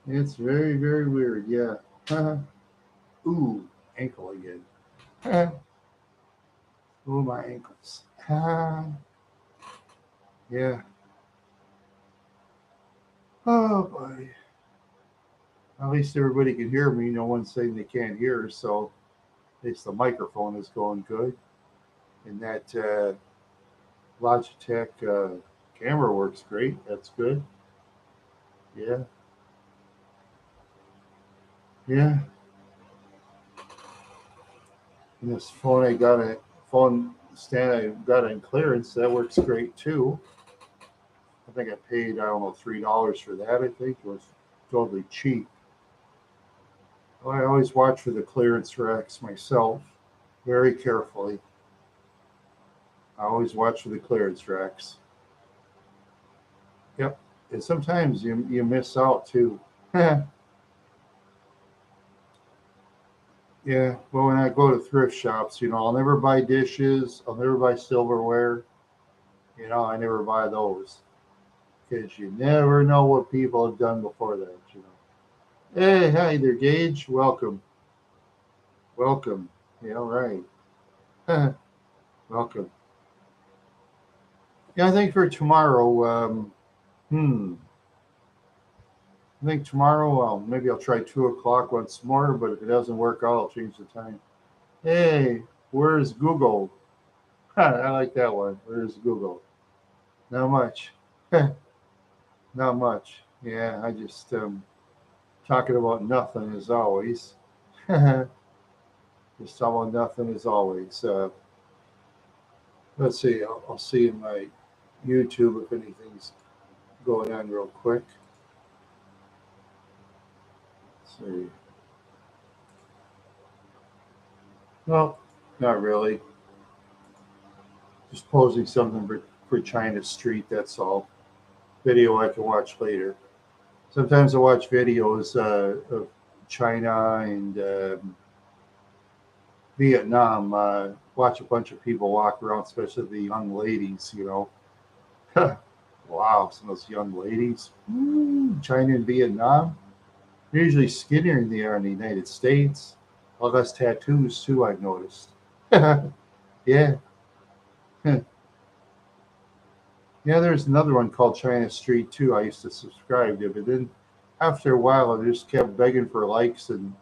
it's very, very weird. Yeah. Ooh, ankle again. Ooh, my ankles. Yeah. Oh boy. At least everybody can hear me. No one's saying they can't hear, so at least the microphone is going good. And that Logitech camera works great. That's good. Yeah, yeah. And this phone stand I got in clearance. That works great too. I think I paid, I don't know, $3 for that. I think it was totally cheap. I always watch for the clearance racks myself, very carefully. I always watch for the clearance racks. Yep. And sometimes you miss out too. Yeah. Well, when I go to thrift shops, I'll never buy dishes. I'll never buy silverware. I never buy those because you never know what people have done before that. Hey, hi there, Gage. Welcome. Welcome. Yeah, right. Welcome. Yeah, I think for tomorrow, hmm, I think tomorrow, maybe I'll try 2 o'clock once more, but if it doesn't work out, I'll change the time. Hey, where's Google? I like that one. Where's Google? Not much. Not much. Yeah, I just talking about nothing as always. Just talking about nothing as always. Let's see. I'll see in my YouTube if anything's going on real quick. Let's see. No, not really. Just posing something for China Street. That's all. Video I can watch later. Sometimes I watch videos of China and Vietnam. Watch a bunch of people walk around, especially the young ladies. Wow, some of those young ladies. China and Vietnam. They're usually skinnier than they are in the United States. All less tattoos, too, I've noticed. Yeah. Yeah, there's another one called China Street, too. I used to subscribe to, but then after a while, I just kept begging for likes and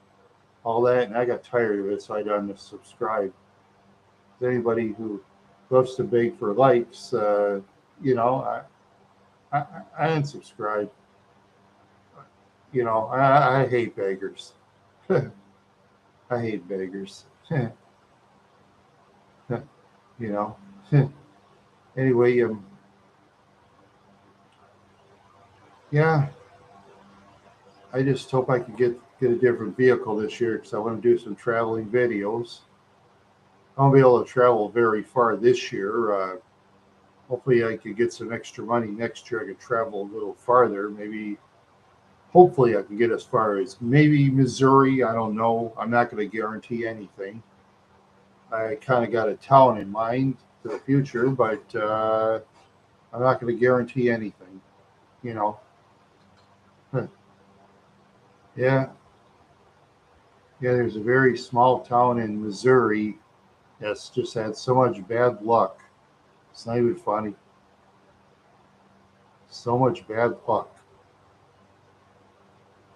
all that, and I got tired of it, so I done subscribe. Anybody who loves to beg for likes, you know, I unsubscribe. I hate beggars. I hate beggars. you know. Anyway, yeah, I just hope I can get a different vehicle this year because I want to do some traveling videos. I won't be able to travel very far this year. Hopefully, I could get some extra money next year. I could travel a little farther. Maybe, hopefully, I can get as far as maybe Missouri. I don't know. I'm not going to guarantee anything. I kind of got a town in mind for the future, but I'm not going to guarantee anything. You know. Yeah, yeah. There's a very small town in Missouri that's just had so much bad luck. It's not even funny. So much bad luck.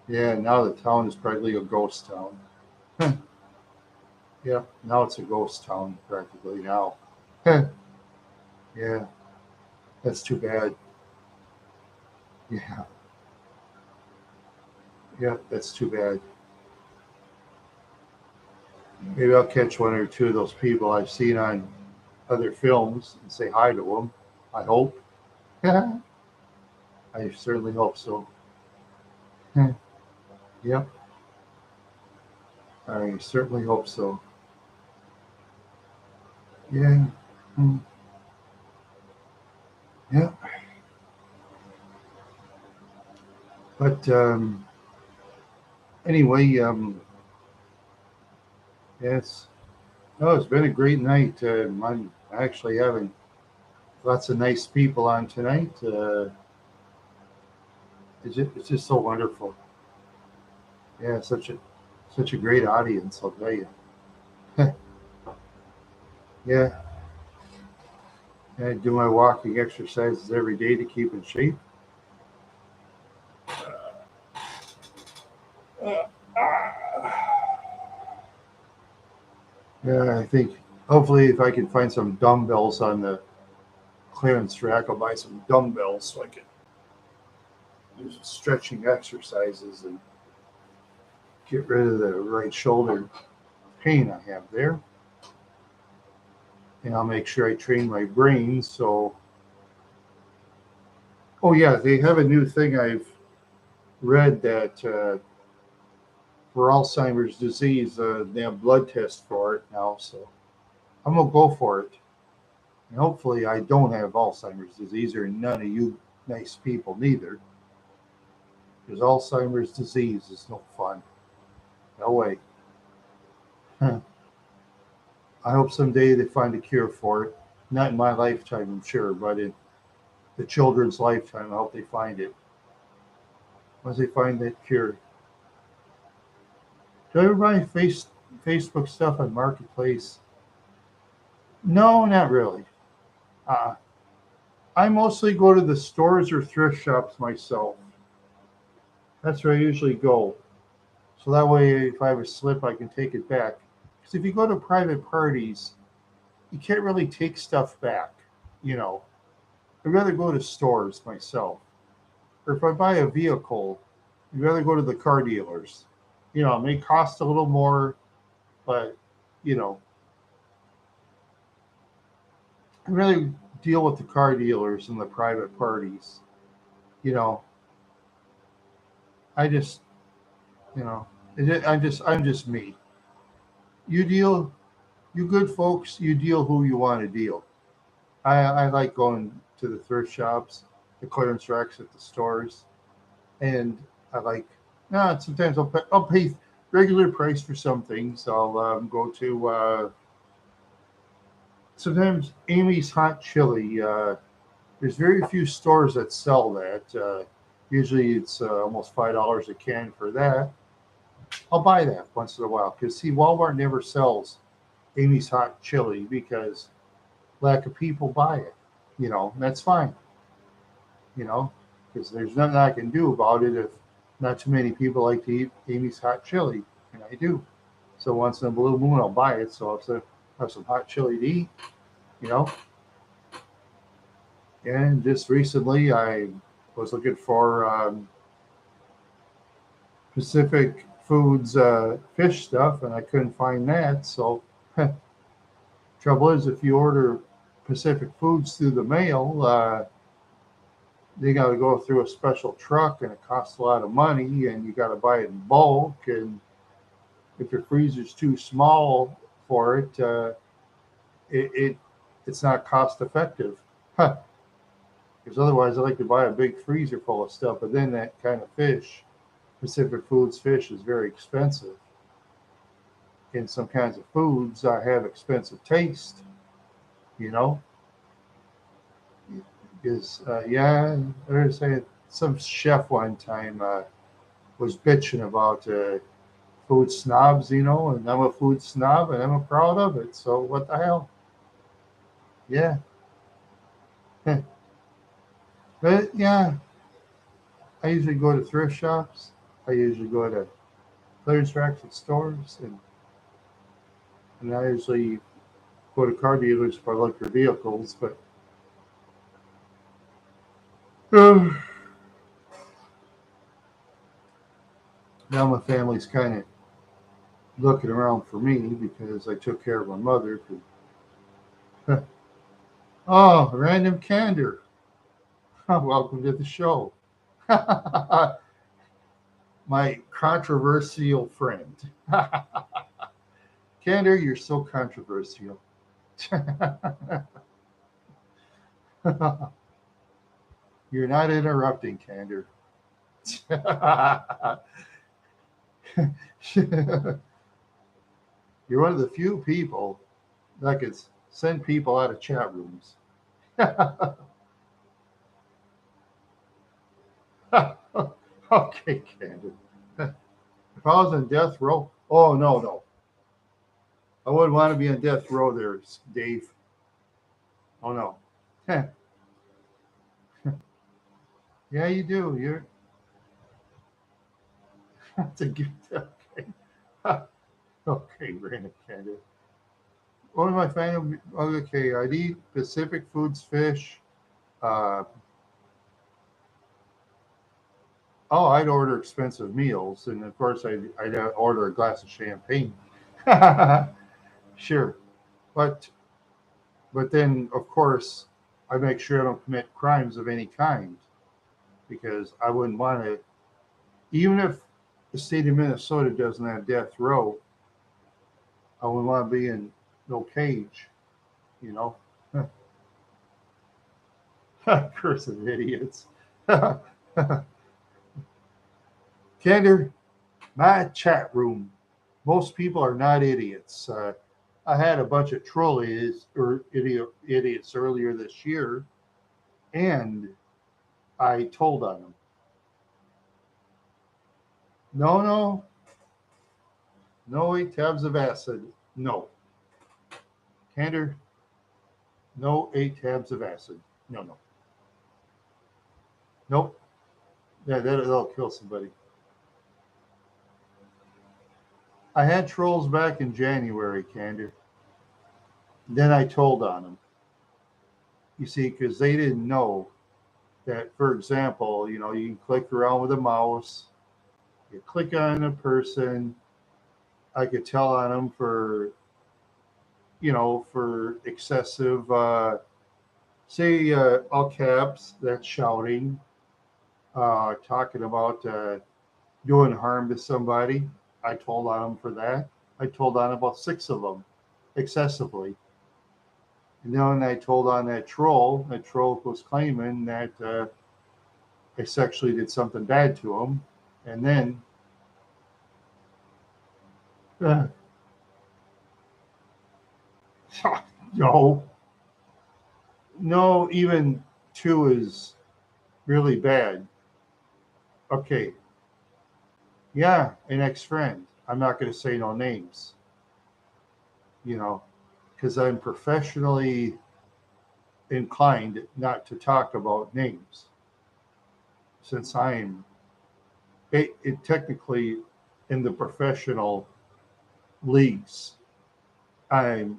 Yeah, now the town is practically a ghost town. Yeah, now it's a ghost town practically now. Yeah, that's too bad. Yeah, yeah, that's too bad. Maybe I'll catch one or two of those people I've seen on other films and say hi to them. I hope. I certainly hope so. Yep, I certainly hope so. Yeah, mm, yeah. But anyway, yes. No, it's been a great night. I'm actually having lots of nice people on tonight. It's just so wonderful. Yeah, such a great audience. I'll tell you. Yeah, I do my walking exercises every day to keep in shape. Uh, ah. Yeah, I think hopefully if I can find some dumbbells on the clearance rack, I'll buy some dumbbells so I can do some stretching exercises and get rid of the right shoulder pain I have there. And I'll make sure I train my brain. So, oh yeah, they have a new thing I've read that for Alzheimer's disease, they have blood tests for it now. So I'm gonna go for it. And hopefully, I don't have Alzheimer's disease, or none of you nice people neither, because Alzheimer's disease is no fun. No way. Huh. I hope someday they find a cure for it. Not in my lifetime, I'm sure, but in the children's lifetime, I hope they find it. Once they find that cure. Do everybody Facebook stuff on Marketplace? No, not really. Uh, I mostly go to the stores or thrift shops myself. That's where I usually go. So that way, if I have a slip, I can take it back. Because if you go to private parties, you can't really take stuff back. You know, I'd rather go to stores myself. Or if I buy a vehicle, I'd rather go to the car dealers. It may cost a little more, but, you know, I'd rather deal with the car dealers and the private parties. You know, I just, you know, I'm just me. You deal, you good folks, you deal who you want to deal. I like going to the thrift shops, the clearance racks at the stores, and I like. No, sometimes I'll pay regular price for some things. I'll go to sometimes Amy's Hot Chili. There's very few stores that sell that. Usually it's almost $5 a can for that. I'll buy that once in a while because see, Walmart never sells Amy's Hot Chili because lack of people buy it. And that's fine. You know, because there's nothing I can do about it if not too many people like to eat Amy's Hot Chili, and I do. So once in a blue moon, I'll buy it. So I'll have some hot chili to eat. You know, and just recently I was looking for Pacific Foods fish stuff, and I couldn't find that. So trouble is, if you order Pacific Foods through the mail, they got to go through a special truck, and it costs a lot of money, and you got to buy it in bulk. And if your freezer's too small for it, it, it it's not cost effective. Because otherwise, I like to buy a big freezer full of stuff. But then that kind of fish, Pacific Foods fish, is very expensive. And some kinds of foods have expensive taste. You know, is yeah. There's some chef one time was bitching about food snobs, and I'm a food snob and I'm proud of it. So what the hell? Yeah. But yeah, I usually go to thrift shops. I usually go to clearance racks at stores, and I usually go to car dealers for electric vehicles. But uh, now my family's kind of looking around for me because I took care of my mother. Oh, random candor. Welcome to the show. My controversial friend. Candor, you're so controversial. You're not interrupting, Candor. You're one of the few people that could send people out of chat rooms. Okay, Candor. If I was on death row, oh no, no, I wouldn't want to be on death row there, Dave. Oh no. Yeah, you do. You're That's a good. Okay. Okay, Brandon Canada. One of my favorite. Okay, I'd eat Pacific foods, fish. Uh, oh, I'd order expensive meals, and of course, I'd order a glass of champagne. Sure, but then of course, I make sure I don't commit crimes of any kind because I wouldn't want to. Even if the state of Minnesota doesn't have death row, I wouldn't want to be in no cage. You know, curse of idiots. Candor, my chat room. Most people are not idiots. I had a bunch of trolleys or idiots earlier this year, and I told on them. No, no, no 8 tabs of acid. No. Candor, no 8 tabs of acid. No, no. Nope. Yeah, that'll kill somebody. I had trolls back in January, Candor. Then I told on them. You see, because they didn't know that, for example, you can click around with a mouse, you click on a person, I could tell on them for excessive, say, all caps, that's shouting, talking about doing harm to somebody. I told on them for that. I told on about 6 of them excessively. And then I told on that troll was claiming that I sexually did something bad to him. And then, uh, no, no, even 2 is really bad. Okay, yeah, an ex-friend. I'm not going to say no names, you know, because I'm professionally inclined not to talk about names since I'm it technically in the professional leagues. I'm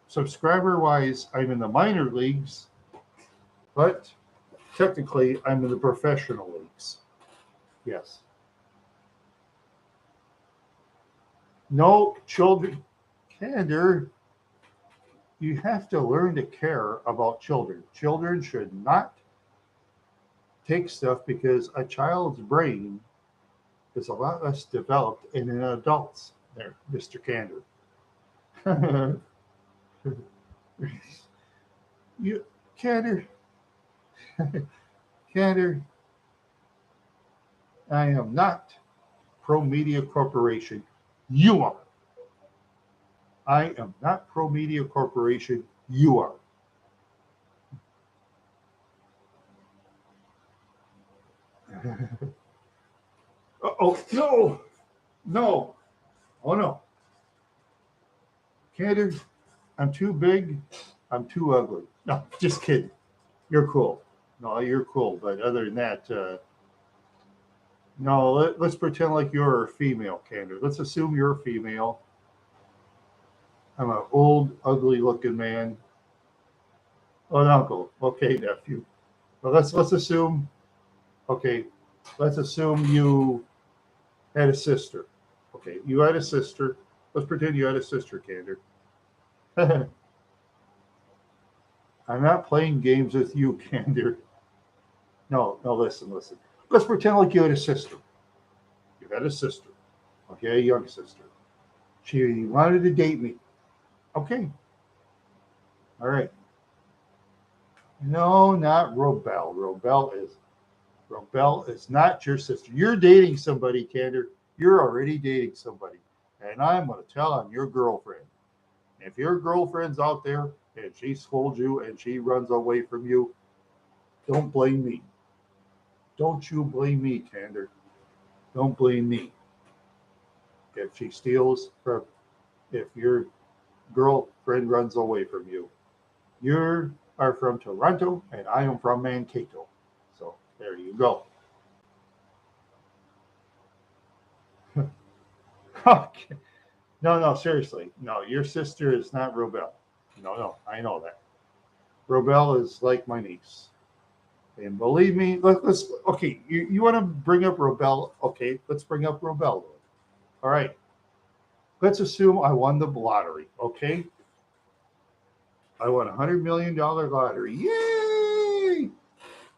subscriber wise, I'm in the minor leagues, but technically I'm in the professional leagues. Yes. No children. Candor, you have to learn to care about children. Children should not take stuff because a child's brain is a lot less developed than an adult's. There, Mr. Candor. you, Candor, Candor, I am not Pro Media Corporation. You are. I am not Pro Media Corporation. You are. Oh, no, no. Oh, no. Candor, I'm too big. I'm too ugly. No, just kidding. You're cool. No, you're cool. But other than that, no, let's pretend like you're a female, Candor. Let's assume you're a female. I'm an old, ugly looking man. Oh, an uncle. Okay, nephew. But let's assume. Okay, let's assume you had a sister. Okay, you had a sister. Let's pretend you had a sister, Candor. I'm not playing games with you, Candor. No, no, listen. Let's pretend like you had a sister. You had a sister. Okay, a young sister. She wanted to date me. Okay, all right. No, not Robel. Robel is not your sister. You're dating somebody, Candor. You're already dating somebody. And I'm going to tell on your girlfriend. If your girlfriend's out there and she scolds you and she runs away from you, don't blame me. Don't you blame me, Candor. Don't blame me. If she steals from, if your girlfriend runs away from you, you are from Toronto and I am from Mankato. So there you go. Okay. No, no, seriously. No, your sister is not Robel. No, no, I know that. Robel is like my niece. And believe me, let's okay, you want to bring up Robel? Okay, let's bring up Robel. All right, let's assume I won the lottery. Okay, I won $100 million lottery. Yay!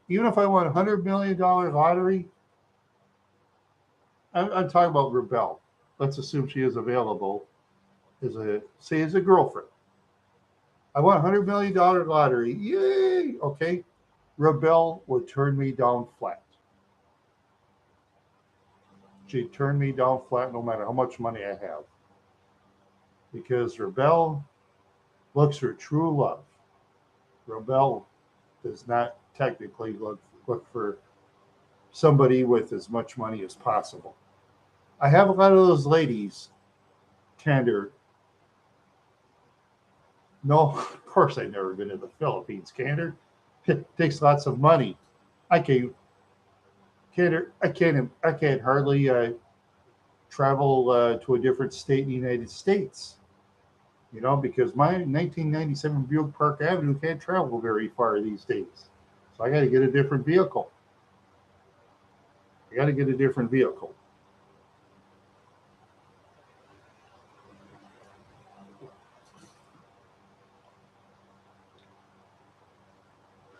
Even if I won $100 million lottery, I'm talking about Robel. Let's assume she is available as a girlfriend. I won $100 million lottery. Yay! Okay, Rebel would turn me down flat. She'd turn me down flat no matter how much money I have. Because Rebel looks for true love. Rebel does not technically look for somebody with as much money as possible. I have a lot of those ladies, Candor. No, of course I've never been to the Philippines, Candor. It takes lots of money. I can't, Candor, I can't hardly travel to a different state in the United States. Because my 1997 Buick Park Avenue can't travel very far these days. So I got to get a different vehicle. I got to get a different vehicle.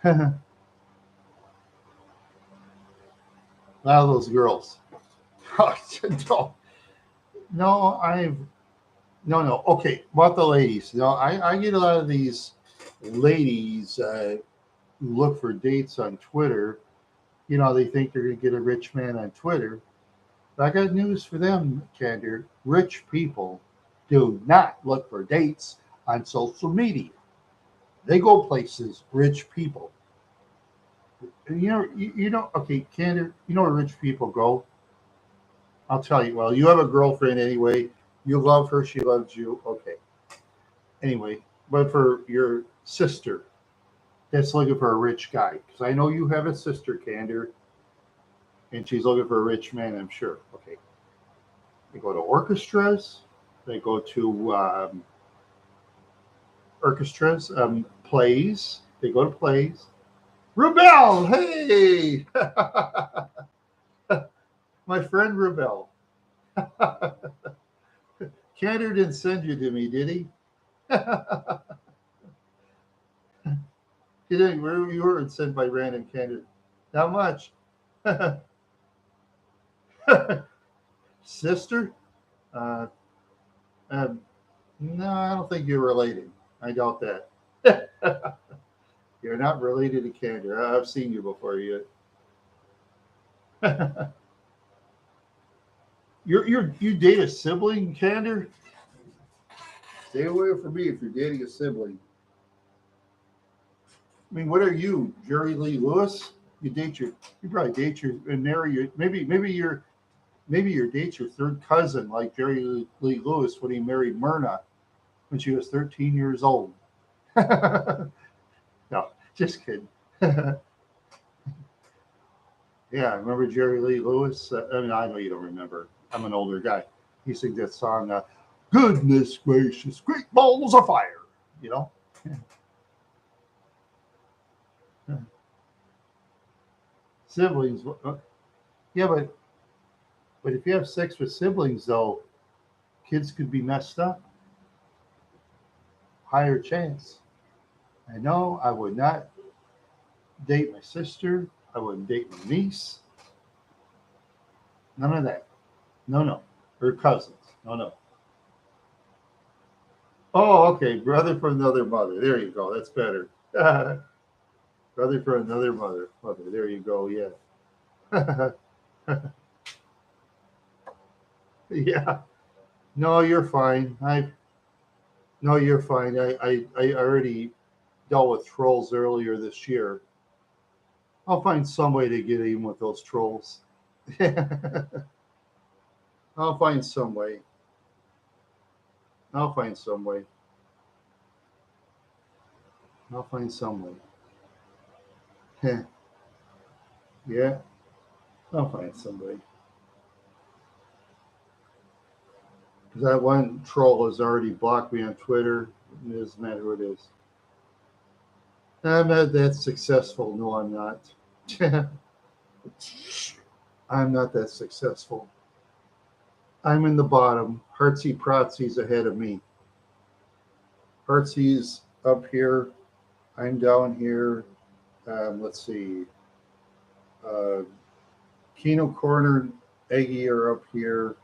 A lot of those girls. no, no, no. Okay, about the ladies. I get a lot of these ladies who look for dates on Twitter. They think they're going to get a rich man on Twitter. But I got news for them, Candor. Rich people do not look for dates on social media. They go places, rich people. And okay, Candor, you know where rich people go? I'll tell you. Well, you have a girlfriend anyway. You love her, she loves you. Okay. Anyway, but for your sister that's looking for a rich guy, because I know you have a sister, Candor, and she's looking for a rich man, I'm sure. Okay. They go to orchestras. They go to orchestras, plays. They go to plays. Rubel, hey, my friend Rubel. Candor didn't send you to me, did he? He didn't. Where you were sent by random Candor. Not much. Sister? Uh, um, no, I don't think you're related. I doubt that. You're not related to Candor. I've seen you before. You. You date a sibling, Candor? Stay away from me if you're dating a sibling. I mean, what are you, Jerry Lee Lewis? You probably date your and marry your maybe your date's your third cousin, like Jerry Lee Lewis when he married Myrna when she was 13 years old. No, just kidding. Yeah, remember Jerry Lee Lewis? I mean, I know you don't remember. I'm an older guy. He sings that song, "Goodness Gracious, Great Balls of Fire." You know. Siblings. Yeah, but if you have sex with siblings, though, kids could be messed up. Higher chance. I know I would not date my sister. I wouldn't date my niece. None of that. No, no. Her cousins. No, no. Oh, okay. Brother from another mother. There you go. That's better. Brother from another mother. Mother. There you go. Yeah. Yeah. No, you're fine. No, you're fine. I already dealt with trolls earlier this year. I'll find some way to get even with those trolls. I'll find some way. I'll find some way. I'll find some way. Yeah, I'll find somebody. That one troll has already blocked me on Twitter. It doesn't matter who it is. I'm not that successful. No, I'm not. I'm not that successful. I'm in the bottom. Heartsy Protsy's ahead of me. Heartsy's up here. I'm down here. Let's see. Uh, Keno Corner, Eggy are up here.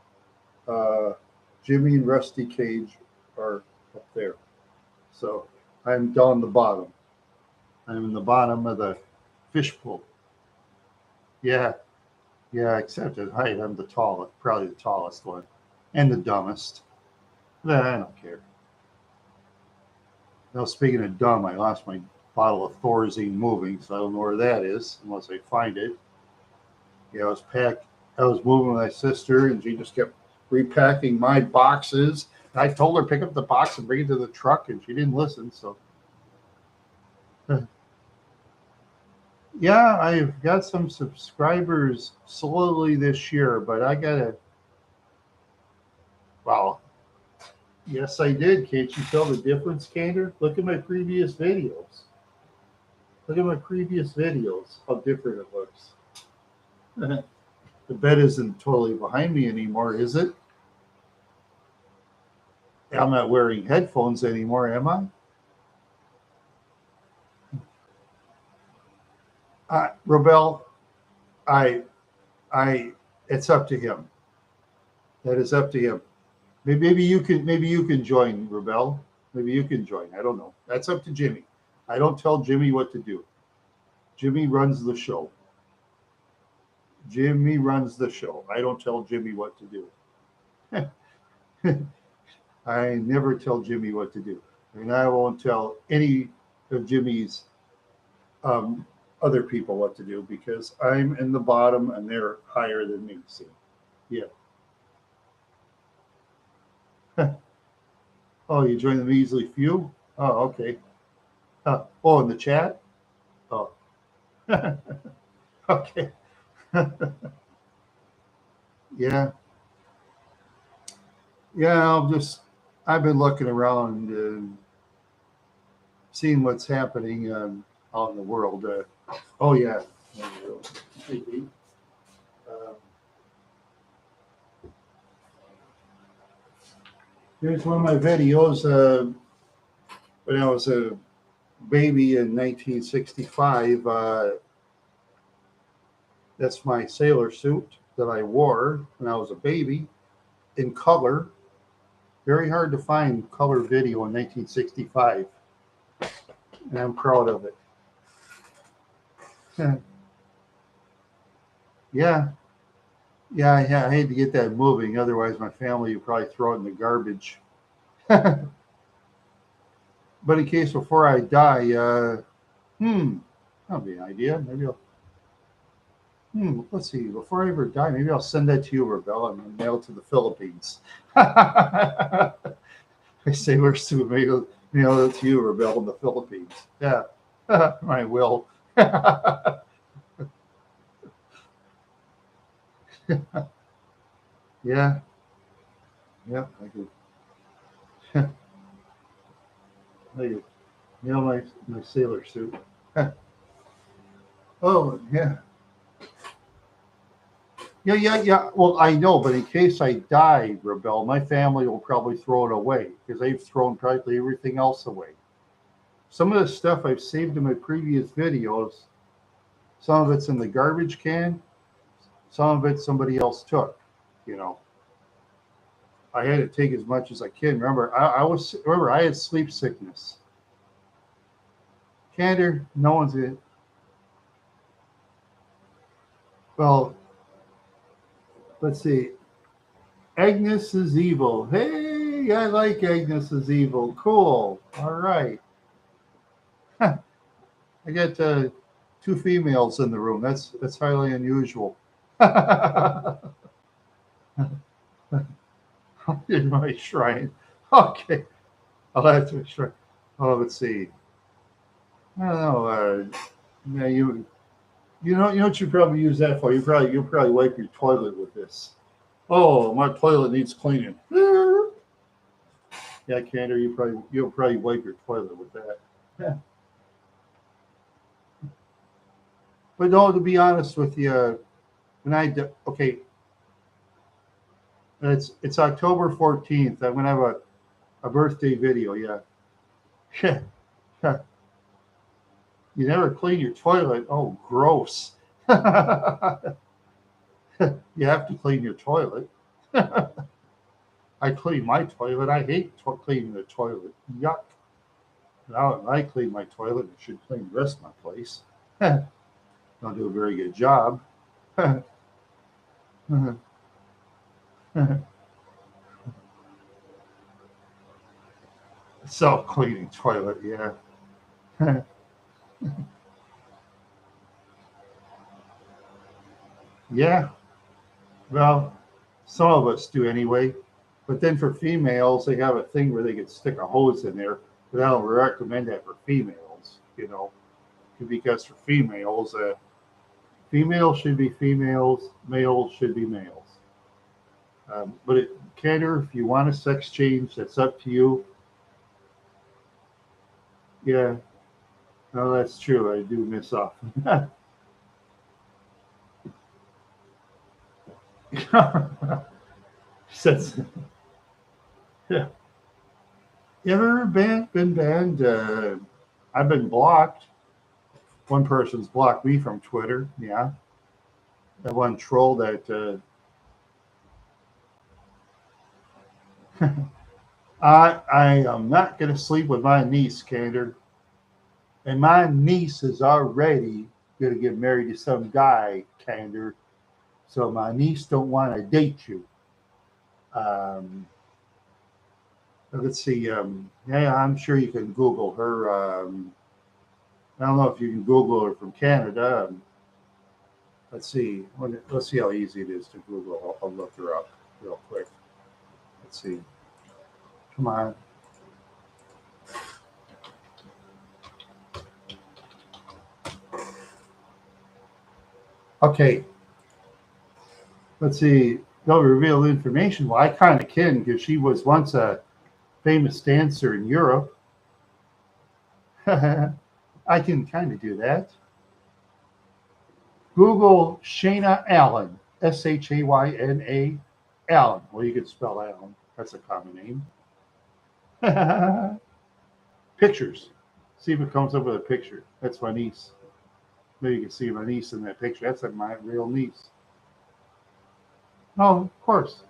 Jimmy and Rusty Cage are up there. So I'm down the bottom. I'm in the bottom of the fishbowl. Yeah, yeah, except at height, I'm the tallest, probably the tallest one, and the dumbest. But I don't care. Now, speaking of dumb, I lost my bottle of Thorazine moving, so I don't know where that is unless I find it. Yeah, I was moving with my sister, and she just kept repacking my boxes. I told her pick up the box and bring it to the truck, and she didn't listen. So, yeah, I've got some subscribers slowly this year, but I gotta. Well, yes, I did. Can't you tell the difference, Cantor? Look at my previous videos. Look at my previous videos. How different it looks. The bed isn't totally behind me anymore, is it? I'm not wearing headphones anymore, am I? Rebel, I, it's up to him. That is up to him. Maybe you can join, Rebel. Maybe you can join. I don't know. That's up to Jimmy. I don't tell Jimmy what to do. Jimmy runs the show. Jimmy runs the show. I don't tell Jimmy what to do. I never tell Jimmy what to do, and I won't tell any of Jimmy's um, other people what to do because I'm in the bottom and they're higher than me. See, yeah. Oh, you joined the measly few? Oh, okay. Oh, in the chat? Oh, okay. Yeah, yeah. I've been looking around and seeing what's happening out in the world. Oh, yeah. Um, Here's one of my videos when I was a baby in 1965. That's my sailor suit that I wore when I was a baby in color. Very hard to find color video in 1965, and I'm proud of it. Yeah, yeah, I hate to get that moving. Otherwise, my family would probably throw it in the garbage. But in case before I die, that'll be an idea. Maybe I'll. Let's see. Before I ever die, maybe I'll send that to you, Rebella, and mail it to the Philippines. I say we're to mail it to you, Rebella, in the Philippines. Yeah, I will. Yeah, yeah, I could. I could mail my sailor suit. Oh, yeah. Yeah, yeah, yeah. Well, I know, but in case I die, Rebel, my family will probably throw it away because they've thrown practically everything else away. Some of the stuff I've saved in my previous videos, some of it's in the garbage can, some of it somebody else took. You know, I had to take as much as I can. Remember, I had sleep sickness. Candor, no one's in. Well, let's see. Agnes is evil. Hey, I like Agnes is evil. Cool. All right. I got two females in the room. That's highly unusual. In my shrine. Okay. I'll have to shrine. Oh, let's see. I don't know. Yeah, you know what you probably use that for? You'll probably wipe your toilet with this. Oh, my toilet needs cleaning. Yeah, Cantor, you'll probably wipe your toilet with that. Yeah. But no, to be honest with you, when okay, it's October 14th. I'm gonna have a birthday video. Yeah. You never clean your toilet. Oh, gross. You have to clean your toilet. I clean my toilet. I hate cleaning the toilet. Yuck. Now, when I clean my toilet, I should clean the rest of my place. Don't do a very good job. Self cleaning toilet, yeah. Yeah, well, some of us do anyway. But then for females, they have a thing where they can stick a hose in there. But I don't recommend that for females, because for females should be females, males should be males. Cantor, if you want a sex change, that's up to you. Yeah, no, that's true. I do miss off. Since, yeah. You ever been banned? I've been blocked. One person's blocked me from Twitter. Yeah, that one troll that. I am not going to sleep with my niece, Cantor, and my niece is already going to get married to some guy, Cantor. So my niece don't want to date you. Um, let's see. Yeah, I'm sure you can Google her. I don't know if you can Google her from Canada. Let's see. Let's see how easy it is to Google. I'll look her up real quick. Let's see. Come on. Okay. Let's see. They'll reveal information. Well, I kind of can because she was once a famous dancer in Europe. I can kind of do that. Google Shayna Allen, Shayna Allen. Well, you could spell Allen. That's a common name. Pictures. See if it comes up with a picture. That's my niece. Maybe you can see my niece in that picture. That's like my real niece. Oh, of course.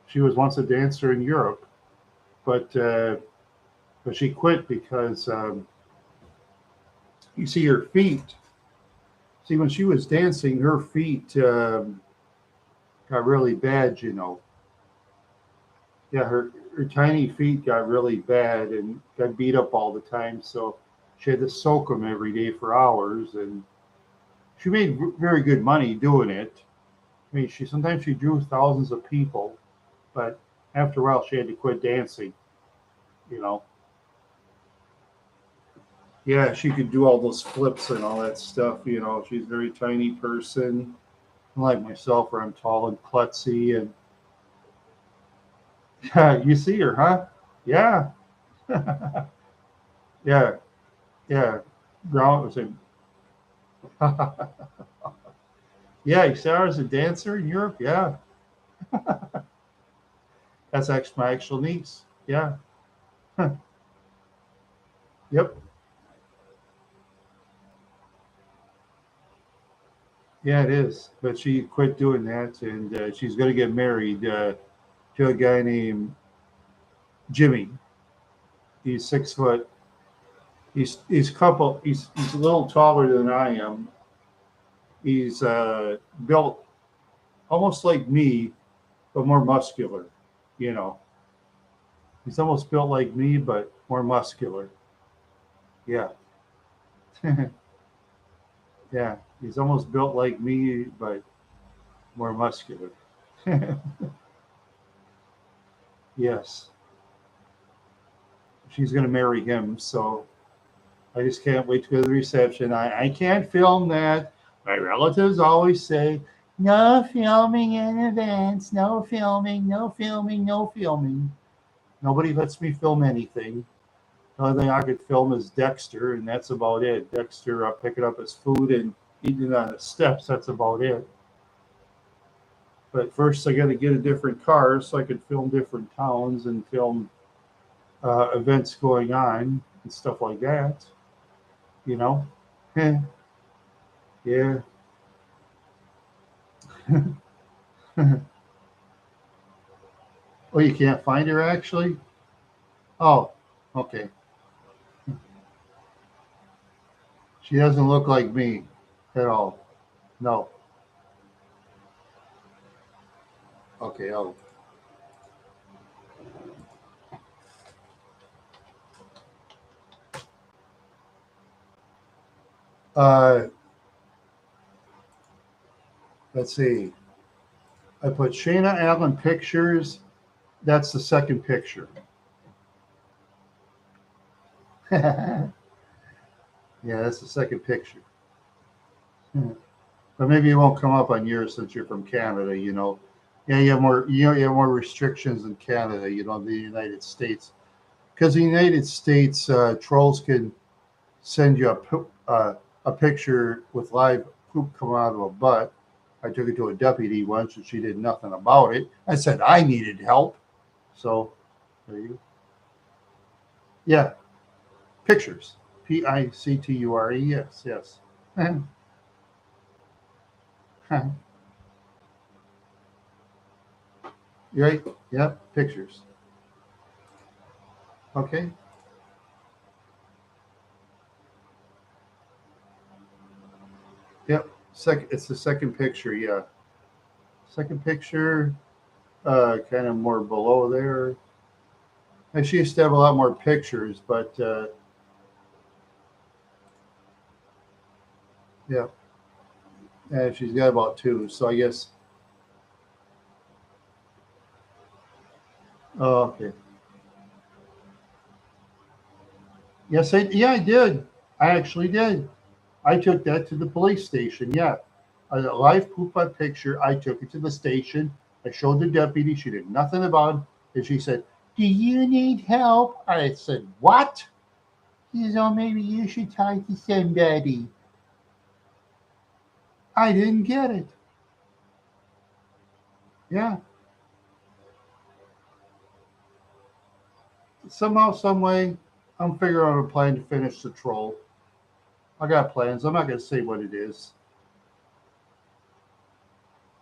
She was once a dancer in Europe, but she quit because you see her feet. See, when she was dancing, her feet got really bad. Yeah, her tiny feet got really bad and got beat up all the time. So she had to soak them every day for hours, and she made very good money doing it. I mean, sometimes she drew thousands of people, but after a while she had to quit dancing. You know, yeah, she could do all those flips and all that stuff. She's a very tiny person, unlike myself, where I'm tall and klutzy. And you see her, huh? Yeah, yeah, yeah. Ground was in. Yeah, you saw her as a dancer in Europe. Yeah, that's actually my actual niece. Yeah. Yep. Yeah, it is. But she quit doing that, and she's going to get married to a guy named Jimmy. He's 6 foot. He's a little taller than I am. He's built almost like me, but more muscular. You know, he's almost built like me, but more muscular. Yeah, yeah. He's almost built like me, but more muscular. Yes, she's going to marry him. So I just can't wait to go to the reception. I can't film that. My relatives always say, no filming in advance, no filming, no filming, no filming. Nobody lets me film anything. The only thing I could film is Dexter, and that's about it. Dexter picking up his food and eating it on the steps. That's about it. But first, I got to get a different car so I could film different towns and film events going on and stuff like that. You know? Yeah. Oh, you can't find her actually? Oh, okay. She doesn't look like me at all. No. Okay. Oh. Uh, let's see. I put Shayna Allen pictures. That's the second picture. Yeah, that's the second picture. But maybe it won't come up on yours since you're from Canada. Yeah, you have more restrictions in Canada. The United States, because the United States trolls can send you a picture with live poop coming out of a butt. I took it to a deputy once, and she did nothing about it. I said I needed help, so there you go. Yeah, pictures. Picture. Yes, yes. Right? Yep, pictures. Okay. Yep. It's the second picture. Yeah. Second picture, kind of more below there. And she used to have a lot more pictures, but yeah, and she's got about two. So I guess. Oh, okay. Yes, I did. I actually did. I took that to the police station. Yeah, a live poop butt picture. I took it to the station. I showed the deputy. She did nothing about it, and she said, "Do you need help?" I said, "What?" She said, "Oh, maybe you should talk to somebody." I didn't get it. Yeah, somehow, some way, I'm figuring out a plan to finish the troll. I got plans. I'm not going to say what it is.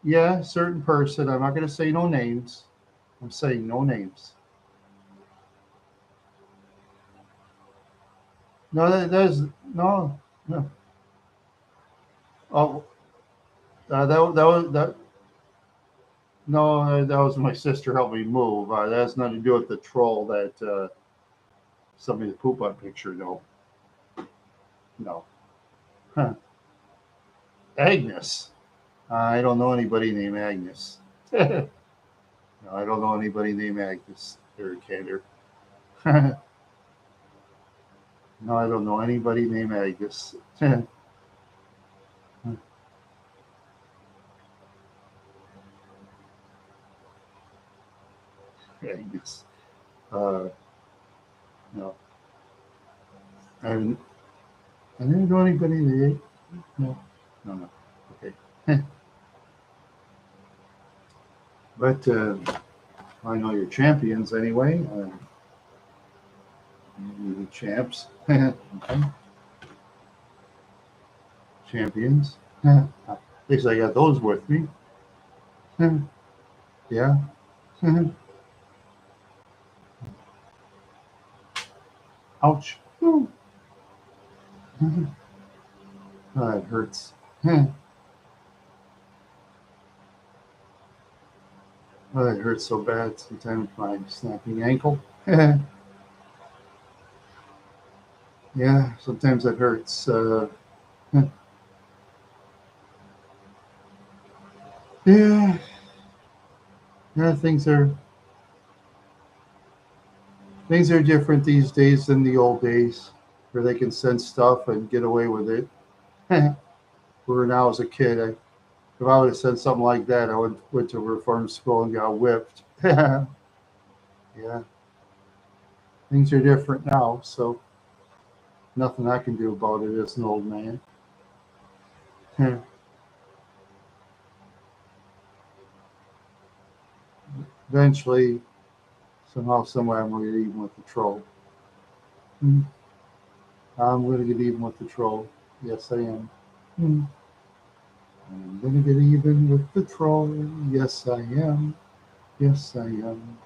Yeah, certain person. I'm not going to say no names. I'm saying no names. No, there's no, no. Oh, that was that. No, that was my sister helped me move. That has nothing to do with the troll that somebody poop on picture. No, no. Huh. Agnes. I don't know anybody named Agnes. No, I don't know anybody named Agnes or Cantor. No, I don't know anybody named Agnes. Agnes. Uh, no, I haven't. I didn't know anybody named. No, no, no. Okay, but I know your champions anyway. The champs. Okay. Champions. At least I got those with me. Yeah. Ouch. Ooh. Oh, it hurts. Oh, it hurts so bad sometimes my snapping ankle. Yeah, sometimes it hurts. Yeah, yeah, things are different these days than the old days, where they can send stuff and get away with it. Where now as a kid, if I would have said something like that, I would went to reform school and got whipped. Yeah, Things are different now, so nothing I can do about it as an old man. Eventually, somehow, somewhere, I'm going to get even with the troll. Hmm. I'm going to get even with the troll. Yes, I am. Hmm. I'm going to get even with the troll. Yes, I am. Yes, I am.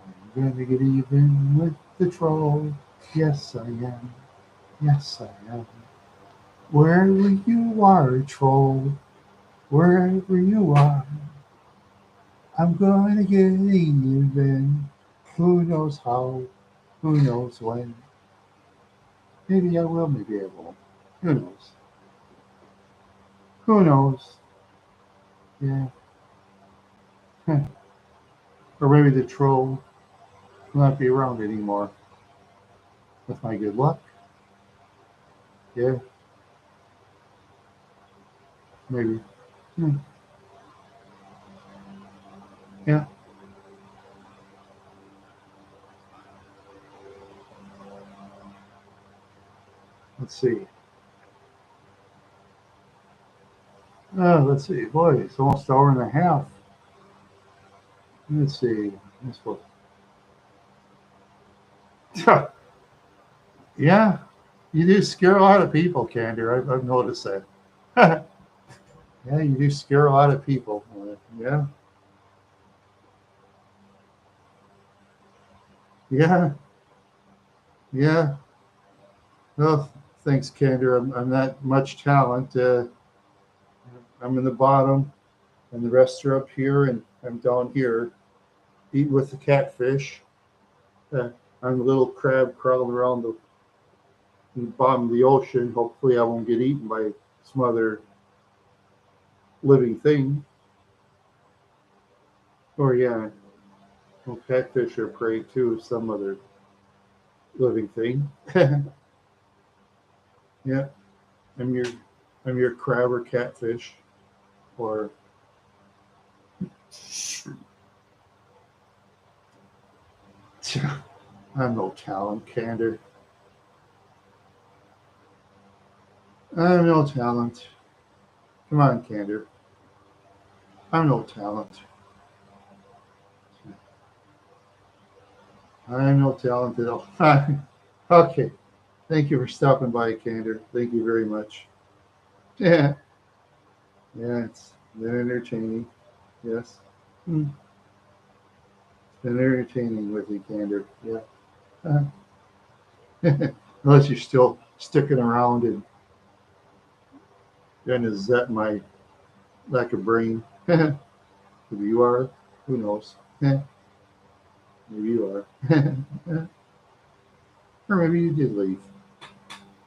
I'm going to get even with the troll. Yes, I am. Yes, I am. Wherever you are, troll, wherever you are, I'm going to get even. Who knows how? Who knows when? Maybe I will, maybe I won't. Who knows? Who knows? Yeah. Or maybe the troll will not be around anymore. With my good luck. Yeah, maybe. Hmm. Yeah, let's see. Let's see. Boy, it's almost an hour and a half. Let's see. Let's look. Yeah, you do scare a lot of people, Candy. I've noticed that. Yeah, you do scare a lot of people. Yeah, yeah, yeah. Well, thanks, Candy. I'm not much talent. I'm in the bottom, and the rest are up here, and I'm down here. Eat with the catfish. Uh, I'm a little crab crawling around the bottom of the ocean. Hopefully, I won't get eaten by some other living thing. Or, yeah, well, catfish are prey too, some other living thing. Yeah, I'm your I'm your crab or catfish. Or I'm no talent, Candor. I'm no talent. Come on, Candor. I'm no talent. I'm no talent at all. Okay. Thank you for stopping by, Candor. Thank you very much. Yeah. Yeah, it's been entertaining. Yes. Hmm. It's been entertaining with you, Candor. Yeah. Uh, unless you're still sticking around and is that my lack of brain? Maybe you are. Who knows? Maybe you are. Or maybe you did leave.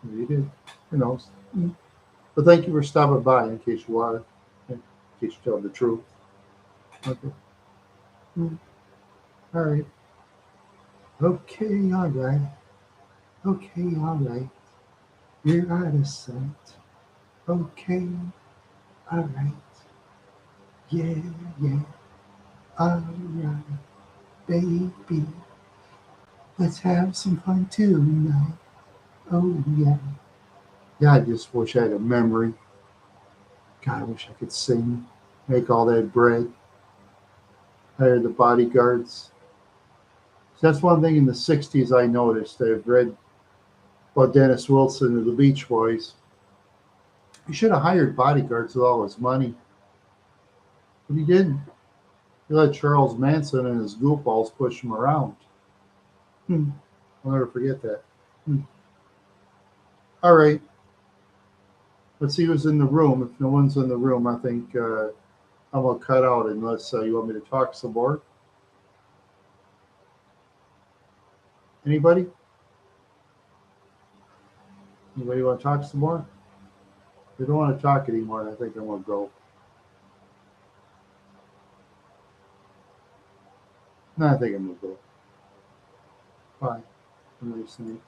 Maybe you did. Who knows? Mm. But thank you for stopping by in case you are. In case you tell the truth. Okay. Mm. All right. Okay, all right. Okay, all right. You're out of sight. Okay, all right. Yeah, yeah. All right, baby. Let's have some fun tonight. Oh, yeah. Yeah, I just wish I had a memory. God, I wish I could sing, make all that bread, hire the bodyguards. So that's one thing in the 60s I noticed. I've read about Dennis Wilson of the Beach Boys. He should have hired bodyguards with all his money, but he didn't. He let Charles Manson and his goofballs push him around. Hmm. I'll never forget that. Hmm. All right, let's see who's in the room. If no one's in the room, I think I'm going to cut out unless you want me to talk some more. Anybody? Anybody want to talk some more? If they don't want to talk anymore, I think I'm going to go. No, I think I'm going to go. Bye. I'm listening.